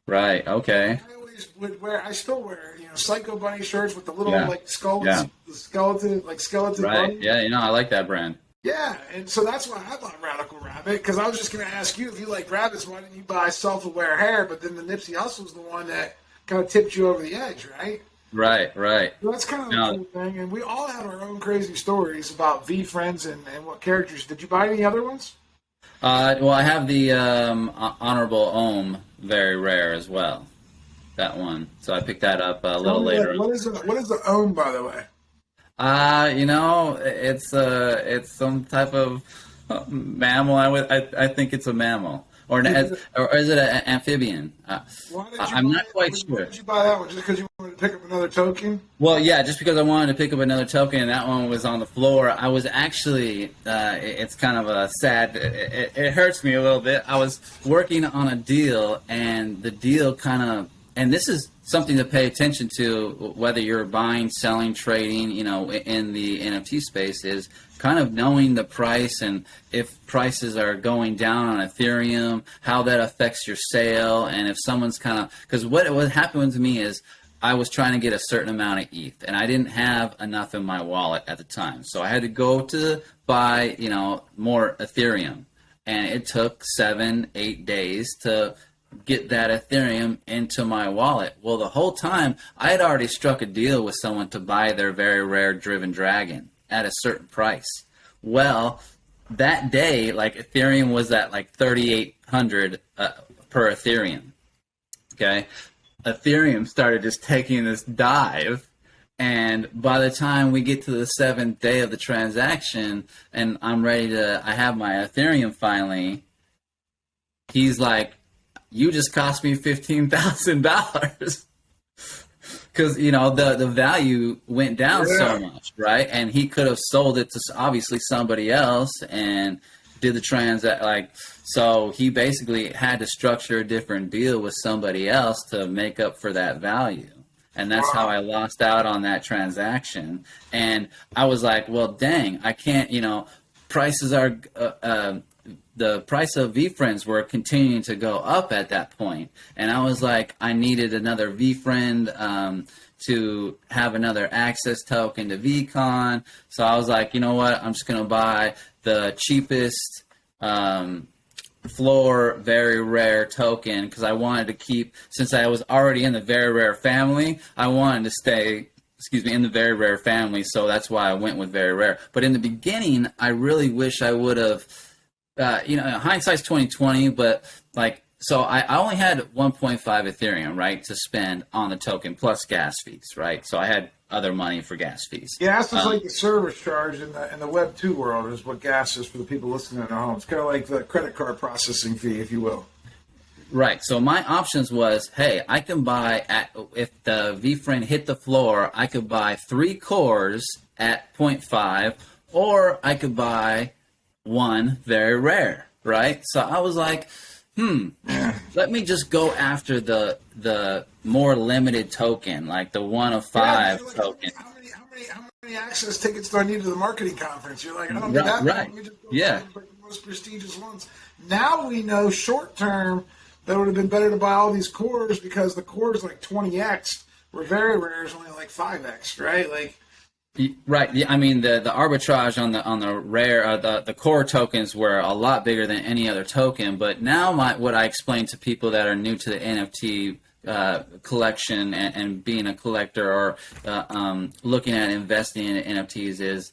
Right. Okay. I always would wear. I still wear, Psycho Bunny shirts with the little like skull, the skeleton Right. bunny. Yeah. I like that brand. Yeah, and so that's why I bought Radical Rabbit, because I was just going to ask you if you like rabbits, why didn't you buy self-aware hair? But then the Nipsey Hussle's the one that kind of tipped you over the edge, right? Right. So that's kind of a cool thing, and we all have our own crazy stories about VeeFriends and what characters. Did you buy any other ones? Well, I have the Honorable Ohm, very rare as well. That one. So I picked that up a little later. What is the Ohm, by the way? It's some type of mammal. I think it's a mammal, or is it an amphibian? I'm not quite sure. Why did you buy that one? Just because you wanted to pick up another token? Well, yeah, just because I wanted to pick up another token, and that one was on the floor. I was actually, it's kind of a sad. It hurts me a little bit. I was working on a deal, and the deal kind of, and this is something to pay attention to, whether you're buying, selling, trading, in the NFT space, is kind of knowing the price, and if prices are going down on Ethereum, how that affects your sale, and if someone's kind of, because what happened to me is I was trying to get a certain amount of ETH, and I didn't have enough in my wallet at the time, so I had to go to buy, more Ethereum, and it took 7-8 days to get that Ethereum into my wallet. Well, the whole time I had already struck a deal with someone to buy their very rare Driven Dragon at a certain price. Well, that day, like, Ethereum was at like 3,800 per Ethereum. Okay, Ethereum started just taking this dive, and by the time we get to the 7th day of the transaction, and I have my Ethereum finally, he's like, you just cost me $15,000 because the value went down so much, right? And he could have sold it to obviously somebody else and did the so he basically had to structure a different deal with somebody else to make up for that value, and that's how I lost out on that transaction. And I was like, well, dang, I can't. Prices are. The price of VeeFriends were continuing to go up at that point. And I was like, I needed another VeeFriend to have another access token to VCon. So I was like, you know what? I'm just going to buy the cheapest floor very rare token, because I wanted to keep, since I was already in the very rare family, I wanted to stay in the very rare family. So that's why I went with very rare. But in the beginning, I really wish I would have, hindsight's 20/20, but so I only had 1.5 Ethereum, right, to spend on the token plus gas fees, right? So I had other money for gas fees. Gas is like the service charge in the Web2 world is what gas is for the people listening at home. It's kind of like the credit card processing fee, if you will. Right. So my options was, hey, I can buy if the VeeFriend hit the floor, I could buy 3 cores at 0.5, or I could buy one very rare, right? So I was like, let me just go after the more limited token, like the 1 of 5 token. How many access tickets do I need to the marketing conference? You're like, I don't need that many. Let me just go for the most prestigious ones. Now we know short term that it would have been better to buy all these cores because the core is like 20x, where very rare is only like 5x, right? Like. Right. Yeah. I mean, the arbitrage on the rare the core tokens were a lot bigger than any other token. But now what I explain to people that are new to the NFT collection and being a collector or looking at investing in NFTs is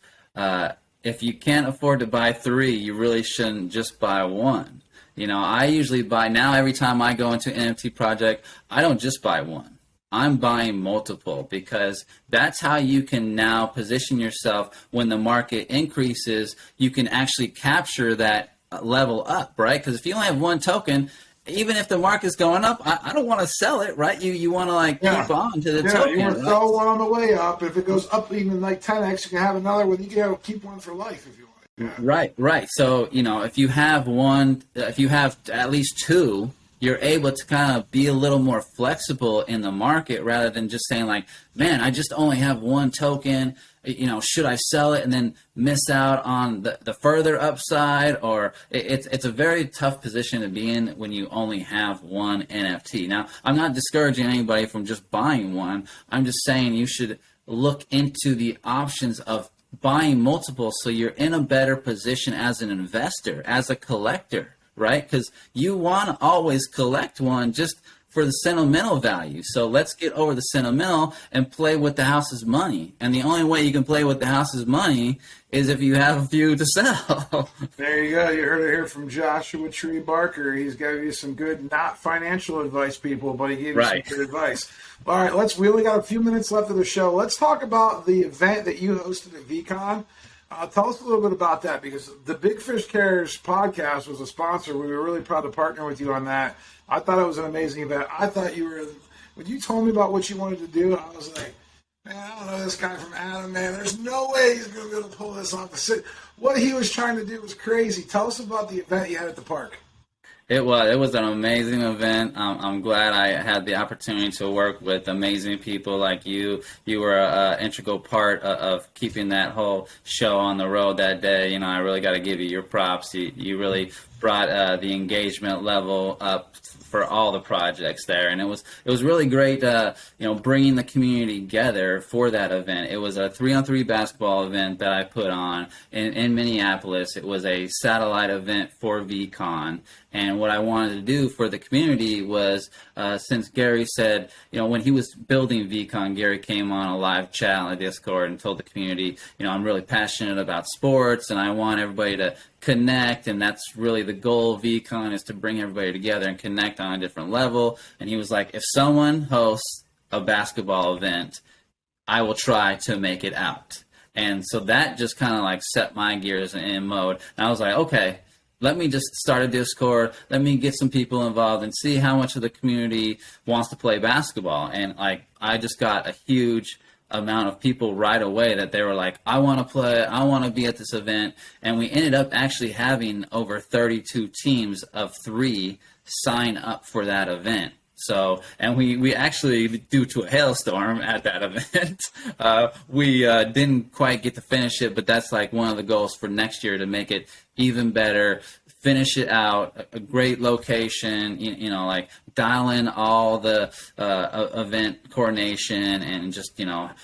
if you can't afford to buy 3, you really shouldn't just buy 1. You know, I usually buy now every time I go into an NFT project, I don't just buy 1. I'm buying multiple because that's how you can now position yourself when the market increases. You can actually capture that level up, right? Because if you only have 1 token, even if the market's going up, I don't want to sell it, right? You want to keep on to the token. You want to sell one on the way up. If it goes up even like 10x, you can have another one. You can keep one for life if you want. Yeah. Right. So, you know, if you have at least 2, you're able to kind of be a little more flexible in the market rather than just saying like, man, I just only have 1 token, you know, should I sell it and then miss out on the further upside? Or it's a very tough position to be in when you only have 1 NFT. Now, I'm not discouraging anybody from just buying 1. I'm just saying you should look into the options of buying multiple so you're in a better position as an investor, as a collector. Right? Because you want to always collect 1 just for the sentimental value. So let's get over the sentimental and play with the house's money. And the only way you can play with the house's money is if you have a few to sell. There you go. You heard it here from Joshua Tree Barker. He's gave you some good, not financial advice, people, but he gave you some good advice. All right, we only got a few minutes left of the show. Let's talk about the event that you hosted at VeeCon. Tell us a little bit about that, because the Big Fish Cares podcast was a sponsor. We were really proud to partner with you on that. I thought it was an amazing event. I thought when you told me about what you wanted to do, I was like, man, I don't know this guy from Adam, man. There's no way he's going to be able to pull this off. What he was trying to do was crazy. Tell us about the event you had at the park. It was an amazing event. I'm glad I had the opportunity to work with amazing people like you. You were an integral part of keeping that whole show on the road that day. You know, I really got to give you your props. You really brought the engagement level up for all the projects there, and it was really great. Bringing the community together for that event. It was a 3-on-3 basketball event that I put on in Minneapolis. It was a satellite event for VeeCon. And what I wanted to do for the community was, since Gary said, when he was building VeeCon, Gary came on a live chat on the Discord and told the community, I'm really passionate about sports and I want everybody to connect, and that's really the goal of VeeCon, is to bring everybody together and connect on a different level. And he was like, if someone hosts a basketball event, I will try to make it out. And so that just kind of set my gears in mode. And I was like, okay, let me just start a Discord. Let me get some people involved and see how much of the community wants to play basketball. And I just got a huge amount of people right away that they were like, I want to play, I want to be at this event. And we ended up actually having over 32 teams of 3 sign up for that event. So, and we actually, due to a hailstorm at that event, we didn't quite get to finish it, but that's one of the goals for next year, to make it even better, finish it out, a great location, dial in all the event coordination and just,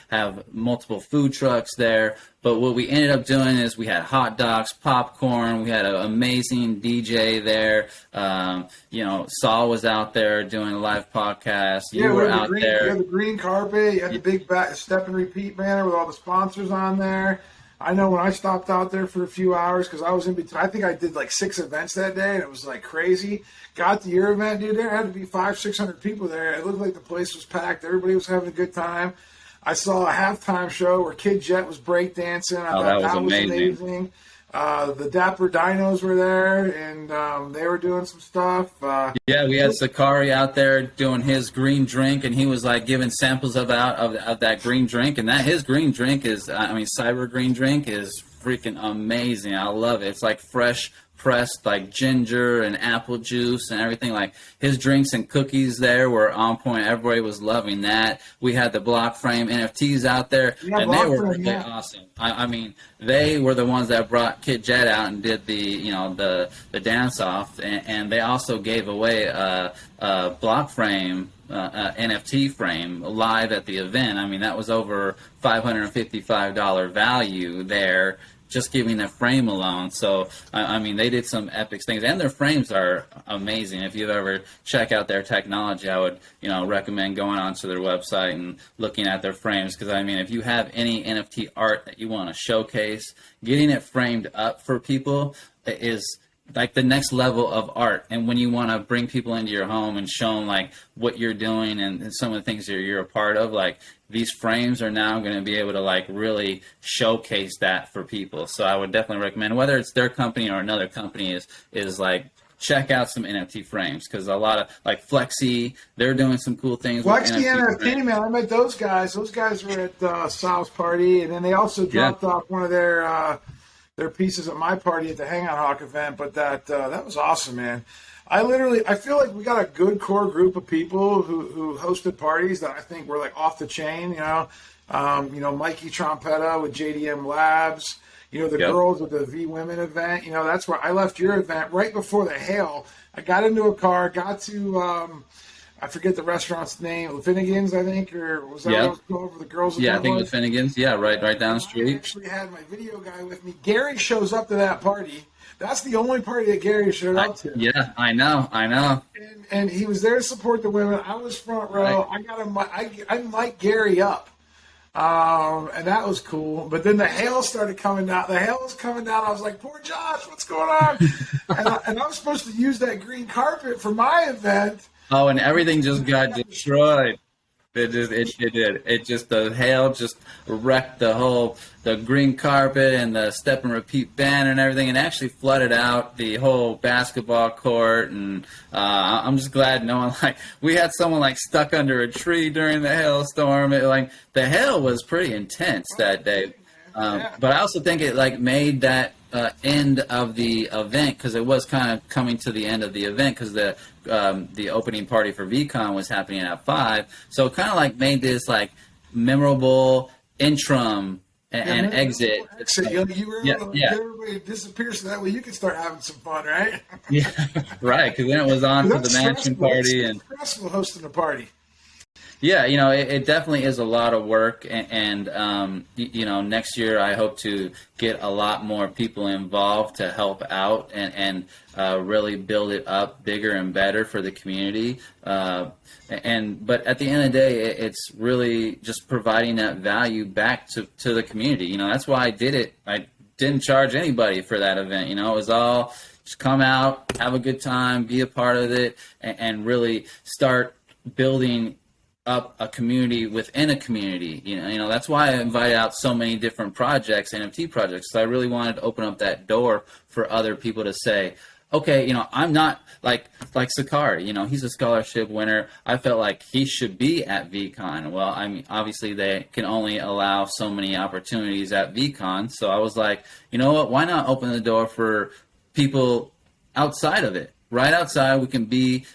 have multiple food trucks there. But what we ended up doing is we had hot dogs, popcorn, we had an amazing DJ there. Saul was out there doing a live podcast. You were out there. You had the green carpet, you had the big step and repeat banner with all the sponsors on there. I know when I stopped out there for a few hours, because I was in between, I think I did 6 events that day, and it was crazy. Got to your event, dude, there had to be 500-600 people there. It looked like the place was packed. Everybody was having a good time. I saw a halftime show where Kid Jet was breakdancing. I thought that was amazing. The Dapper Dinos were there, and they were doing some stuff. We had Sakari out there doing his green drink, and he was giving samples of that green drink, and his green drink is, Cyber green drink is freaking amazing. I love it. It's fresh pressed like ginger and apple juice and everything. Like his drinks and cookies there were on point. Everybody was loving that. We had the block frame NFTs out there, and they were really awesome. I mean, they were the ones that brought Kid Jet out and did the dance off, and they also gave away a block frame NFT frame live at the event. I mean, that was over $555 value there, just giving the frame alone. So, I mean, they did some epic things, and their frames are amazing. If you've ever check out their technology, I would, recommend going onto their website and looking at their frames, because, I mean, if you have any NFT art that you want to showcase, getting it framed up for people is like the next level of art. And when you want to bring people into your home and show them like what you're doing and some of the things that you're a part of, like these frames are now going to be able to like really showcase that for people. So I would definitely recommend, whether it's their company or another company, is like check out some NFT frames, because a lot of like Flexi, they're doing some cool things. Flexi NFT, man, I met those guys. Those guys were at Sal's party, and then they also dropped off one of their pieces at my party at the Hangout Hawk event. But that was awesome, man. I feel like we got a good core group of people who hosted parties that I think were like off the chain. Mikey Trompetta with JDM Labs. The girls with the V Women event. That's where I left your event right before the hail. I got into a car, got to I forget the restaurant's name, Finnegan's, I think, or was that what I was going over the girls' event? Yeah, I think it was Finnegan's. Yeah, right down the street. I actually had my video guy with me. Gary shows up to that party. That's the only party that Gary showed up to. Yeah, I know. And he was there to support the women. I was front row. Right. I mic'd Gary up. And that was cool. But then the hail started coming down. The hail was coming down. I was like, poor Josh, what's going on? and I was supposed to use that green carpet for my event. Oh, and everything just got destroyed. It did. The hail just wrecked the green carpet and the step and repeat banner and everything, and actually flooded out the whole basketball court. And I'm just glad no one, we had someone stuck under a tree during the hailstorm. The hail was pretty intense that day. But I also think it made that end of the event, because it was kind of coming to the end of the event, because the opening party for VCon was happening at 5, so it kind of made this memorable interim and exit. You were able to get everybody disappear, so that way you can start having some fun, right? Yeah, right. Because then it was on to the mansion party, and stressful hosting a party. Yeah, it definitely is a lot of work, and next year I hope to get a lot more people involved to help out and really build it up bigger and better for the community. But at the end of the day, it's really just providing that value back to the community. That's why I did it. I didn't charge anybody for that event. It was all just come out, have a good time, be a part of it, and really start building up a community within a community. That's why I invited out so many different projects, NFT projects. So I really wanted to open up that door for other people to say, okay, I'm not like Sakari, he's a scholarship winner. I felt like he should be at VCon. Well, I mean, obviously they can only allow so many opportunities at VCon. So I was like, you know what, why not open the door for people outside of it? Right outside, we can be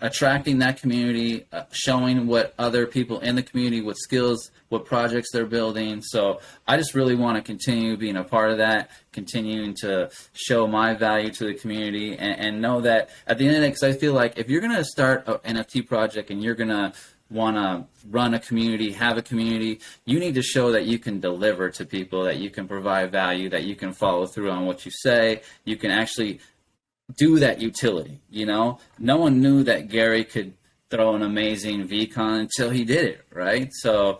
attracting that community, showing what other people in the community, what skills, what projects they're building. So I just really want to continue being a part of that, continuing to show my value to the community, and know that at the end of the day, because I feel like if you're going to start an NFT project and you're going to want to run a community, have a community, you need to show that you can deliver to people, that you can provide value, that you can follow through on what you say, you can actually do that utility. No one knew that Gary could throw an amazing VCon until he did it, right? So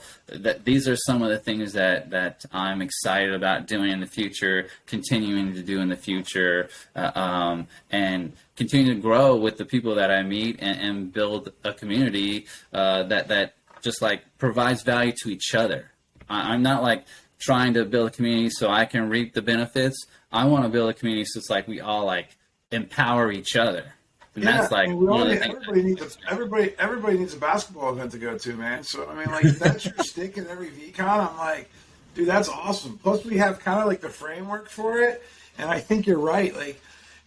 these are some of the things that I'm excited about doing in the future, continuing to do in the future, and continue to grow with the people that I meet, and build a community that just provides value to each other. I'm not trying to build a community so I can reap the benefits. I want to build a community so it's we all empower each other. And that's everybody needs a basketball event to go to, man. So I mean, if that's your stick at every VCon, I'm like, dude, that's awesome. Plus we have kind of the framework for it, and I think you're right.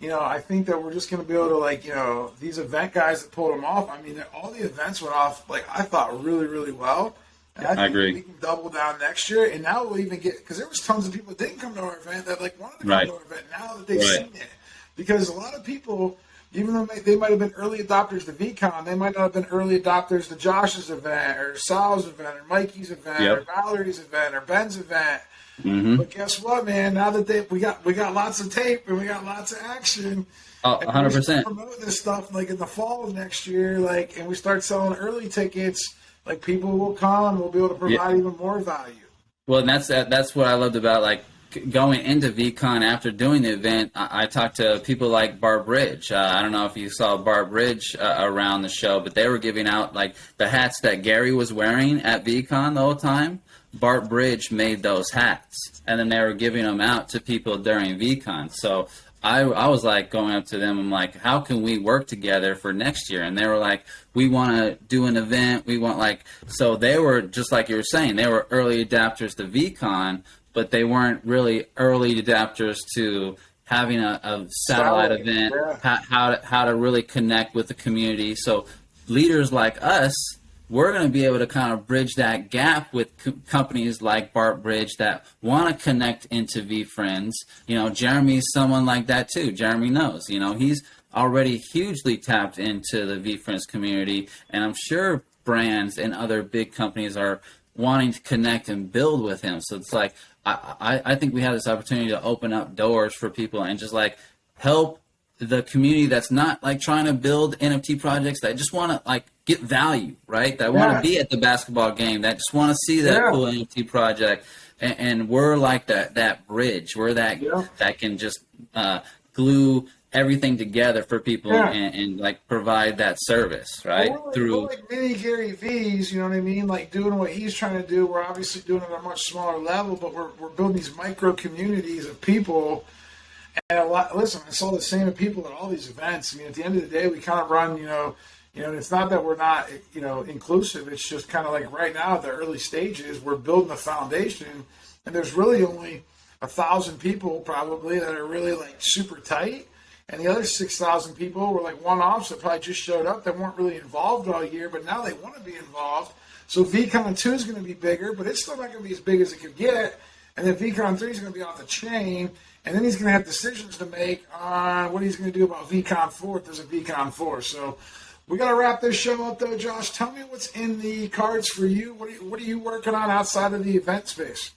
I think that we're just going to be able to these event guys that pulled them off. I mean, all the events went off I thought really, really well. And I think agree. we can double down next year, and now we'll even get, because there was tons of people that didn't come to our event that wanted to come to our event now that they've seen it, because a lot of people, even though they might have been early adopters to VCon, they might not have been early adopters to Josh's event or Sal's event or Mikey's event or Valerie's event or Ben's event. Mm-hmm. But guess what, man? Now that we got lots of tape and we got lots of action. 100%. Promote this stuff in the fall of next year, and we start selling early tickets. People will come. We'll be able to provide even more value. Well, and that's what I loved about going into VCon after doing the event. I talked to people like Barb Ridge. I don't know if you saw Barb Ridge around the show, but they were giving out the hats that Gary was wearing at VCon the whole time. Bart Bridge made those hats, and then they were giving them out to people during VCon. So I was going up to them, I'm like, how can we work together for next year? And they were like, we want to do an event. We want so they were, just like you were saying, they were early adapters to VCon, but they weren't really early adapters to having a satellite event, how to really connect with the community. So leaders like us, we're going to be able to kind of bridge that gap with companies like Bart Bridge that want to connect into VeeFriends. Jeremy's someone like that too. Jeremy knows, he's already hugely tapped into the VeeFriends community, and I'm sure brands and other big companies are wanting to connect and build with him. So it's I think we have this opportunity to open up doors for people and just help the community that's not trying to build NFT projects, that just want to get value, right? That want to be at the basketball game, that just want to see that cool NFT project, and we're that bridge. We're that can just glue everything together for people and provide that service, right? We're mini Gary V's, you know what I mean? Doing what he's trying to do. We're obviously doing it at a much smaller level, but we're building these micro communities of people. And listen, I saw the same people at all these events. I mean, at the end of the day, we kind of run, and it's not that we're not, inclusive. It's just kind of right now at the early stages, we're building a foundation, and there's really only 1,000 people probably that are really super tight. And the other 6,000 people were one-offs that probably just showed up that weren't really involved all year, but now they want to be involved. So VCon 2 is going to be bigger, but it's still not going to be as big as it could get. And then VCon 3 is going to be off the chain. And then he's going to have decisions to make on what he's going to do about VCon 4 if there's a VCon 4. So we got to wrap this show up, though, Josh. Tell me what's in the cards for you. What are you working on outside of the event space?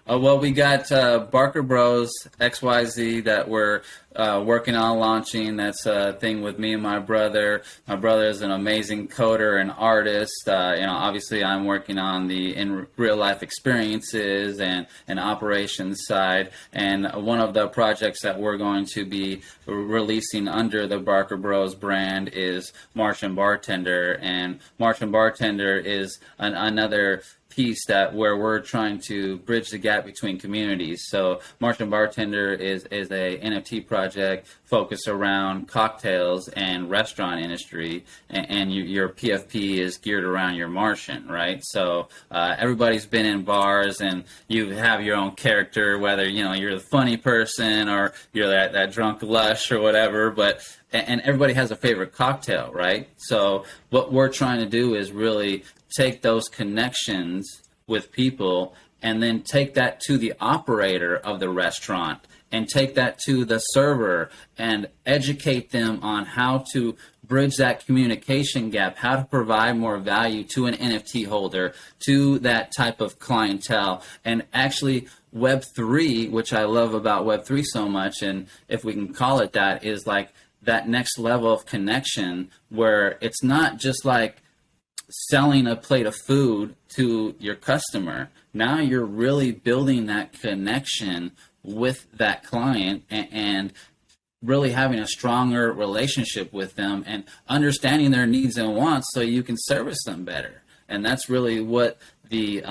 Well, we got Barker Bros XYZ that we're working on launching. That's a thing with me and my brother. My brother is an amazing coder and artist. Obviously I'm working on the in real life experiences and operations side. And one of the projects that we're going to be releasing under the Barker Bros brand is Martian Bartender. And Martian Bartender is another piece where we're trying to bridge the gap between communities. So Martian Bartender is a NFT project focused around cocktails and restaurant industry, and your PFP is geared around your Martian, right? So everybody's been in bars and you have your own character, whether you're the funny person or you're that drunk lush or whatever, and everybody has a favorite cocktail, right? So what we're trying to do is really take those connections with people and then take that to the operator of the restaurant and take that to the server and educate them on how to bridge that communication gap, how to provide more value to an NFT holder, to that type of clientele. And actually Web3, which I love about Web3 so much, and if we can call it that, is that next level of connection where it's not just selling a plate of food to your customer. Now you're really building that connection with that client and really having a stronger relationship with them and understanding their needs and wants so you can service them better. And that's really what the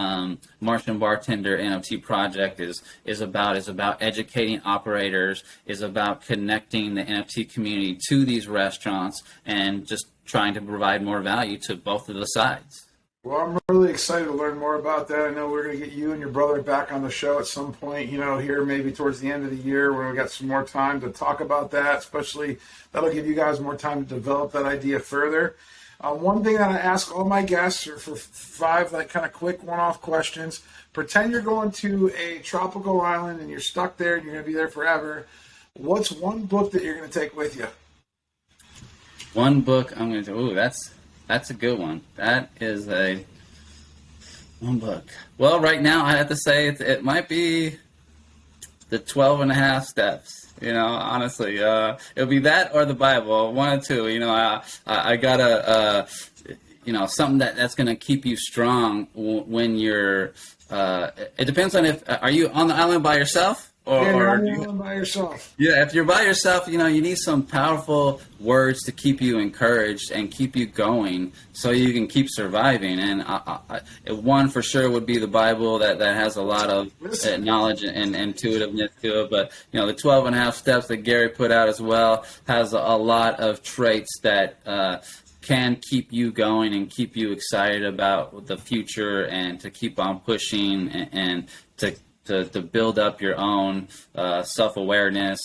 Martian Bartender NFT project is about educating operators, is about connecting the NFT community to these restaurants and just trying to provide more value to both of the sides. Well, I'm really excited to learn more about that. I know we're going to get you and your brother back on the show at some point, here maybe towards the end of the year when we got some more time to talk about that, especially that'll give you guys more time to develop that idea further. One thing that I ask all my guests are for 5 kind of quick one-off questions. Pretend you're going to a tropical island and you're stuck there and you're going to be there forever. What's one book that you're going to take with you? One book I'm going to do. Ooh, that's a good one. That is one book. Well, right now I have to say it might be the 12 and a half steps. Honestly, it'll be that or the Bible, one or two. I gotta, something that's gonna keep you strong when you're. It depends on are you on the island by yourself? You're on the island by yourself. Yeah, if you're by yourself, you need some powerful words to keep you encouraged and keep you going so you can keep surviving. And one for sure would be the Bible that has a lot of knowledge and intuitiveness to it. But, the 12 and a half steps that Gary put out as well has a lot of traits that can keep you going and keep you excited about the future and to keep on pushing and to build up your own self-awareness,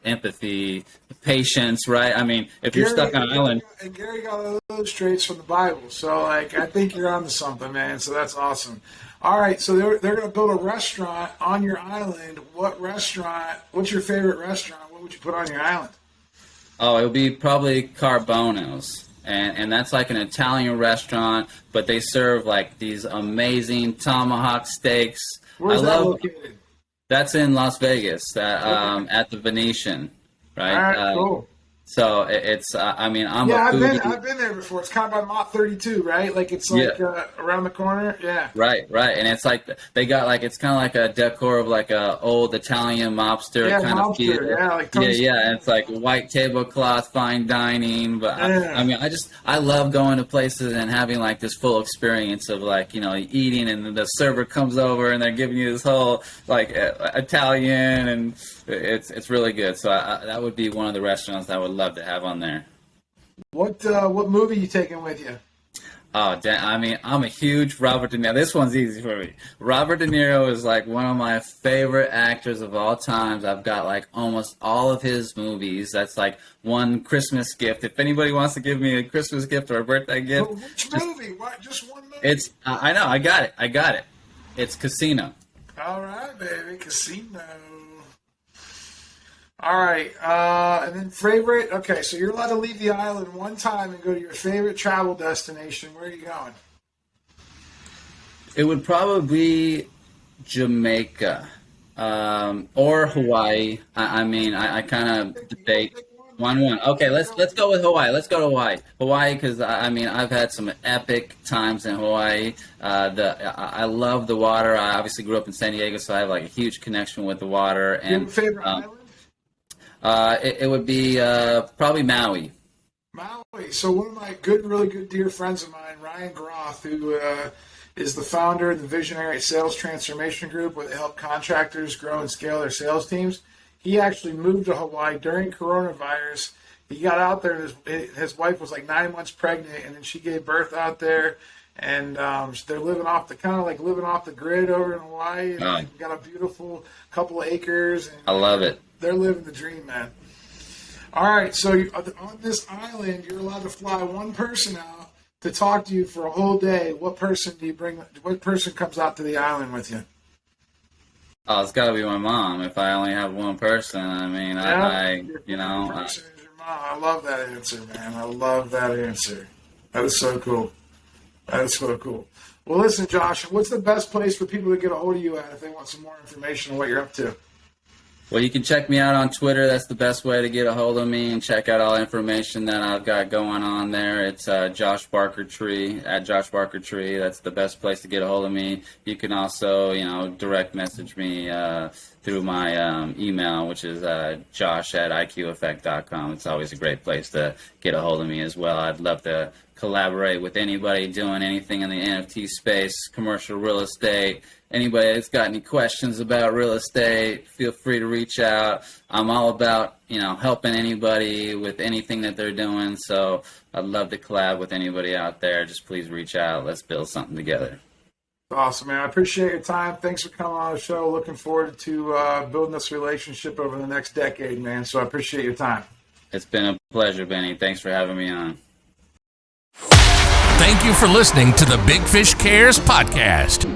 empathy, patience, right? I mean, if you're stuck on an island. And Gary got all those traits from the Bible. So, I think you're onto something, man. So that's awesome. All right, so they're going to build a restaurant on your island. What's your favorite restaurant? What would you put on your island? Oh, it would be probably Carbono's. And that's like an Italian restaurant, but they serve these amazing tomahawk steaks. Where's that located? That's in Las Vegas, at the Venetian, right? All right, cool. So it's, I'm a foodie. I've been there before. It's kind of by Mott 32, right? It's around the corner. Yeah. Right. And it's they got it's kind of like a decor of a old Italian mobster kind of feel. Yeah. And it's white tablecloth, fine dining. But I love going to places and having this full experience of eating, and the server comes over and they're giving you this whole Italian, and it's really good. So that would be one of the restaurants I would love to have on there. What movie you taking with you? Oh, I'm a huge Robert De Niro. This one's easy for me. Robert De Niro is one of my favorite actors of all times. I've got almost all of his movies. That's one Christmas gift. If anybody wants to give me a Christmas gift or a birthday gift. Which movie? What? Just one movie? It's I know. I got it. It's Casino. All right, baby. Casino. All right, and then favorite. Okay, so you're allowed to leave the island one time and go to your favorite travel destination. Where are you going? It would probably be Jamaica or Hawaii. I kind of debate one. Okay, let's go with Hawaii. Let's go to Hawaii. Hawaii, because I've had some epic times in Hawaii. I love the water. I obviously grew up in San Diego, so I have a huge connection with the water. And your favorite island? It would be probably Maui. Maui. So one of my really good dear friends of mine, Ryan Groth, who is the founder of the Visionary Sales Transformation Group, where they help contractors grow and scale their sales teams. He actually moved to Hawaii during coronavirus. He got out there, and his wife was 9 months pregnant, and then she gave birth out there. And they're living off the grid over in Hawaii. And got a beautiful couple of acres. And I love it. They're living the dream, man. All right, so on this island, you're allowed to fly one person out to talk to you for a whole day. What person do you bring? What person comes out to the island with you? Oh, it's got to be my mom. If I only have one person, Your person is your mom. I love that answer, man. I love that answer. That is so cool. Well, listen, Josh, what's the best place for people to get a hold of you at if they want some more information on what you're up to? Well, you can check me out on Twitter. That's the best way to get a hold of me and check out all the information that I've got going on there. It's Josh Barker Tree, at Josh Barker Tree. That's the best place to get a hold of me. You can also, direct message me through my email, which is josh@iqeffect.com. It's always a great place to get a hold of me as well. I'd love to collaborate with anybody doing anything in the NFT space, commercial real estate. Anybody that's got any questions about real estate, feel free to reach out. I'm all about, helping anybody with anything that they're doing. So I'd love to collab with anybody out there. Just please reach out. Let's build something together. Awesome, man. I appreciate your time. Thanks for coming on the show. Looking forward to building this relationship over the next decade, man. So I appreciate your time. It's been a pleasure, Benny. Thanks for having me on. Thank you for listening to the Big Fish Cares podcast.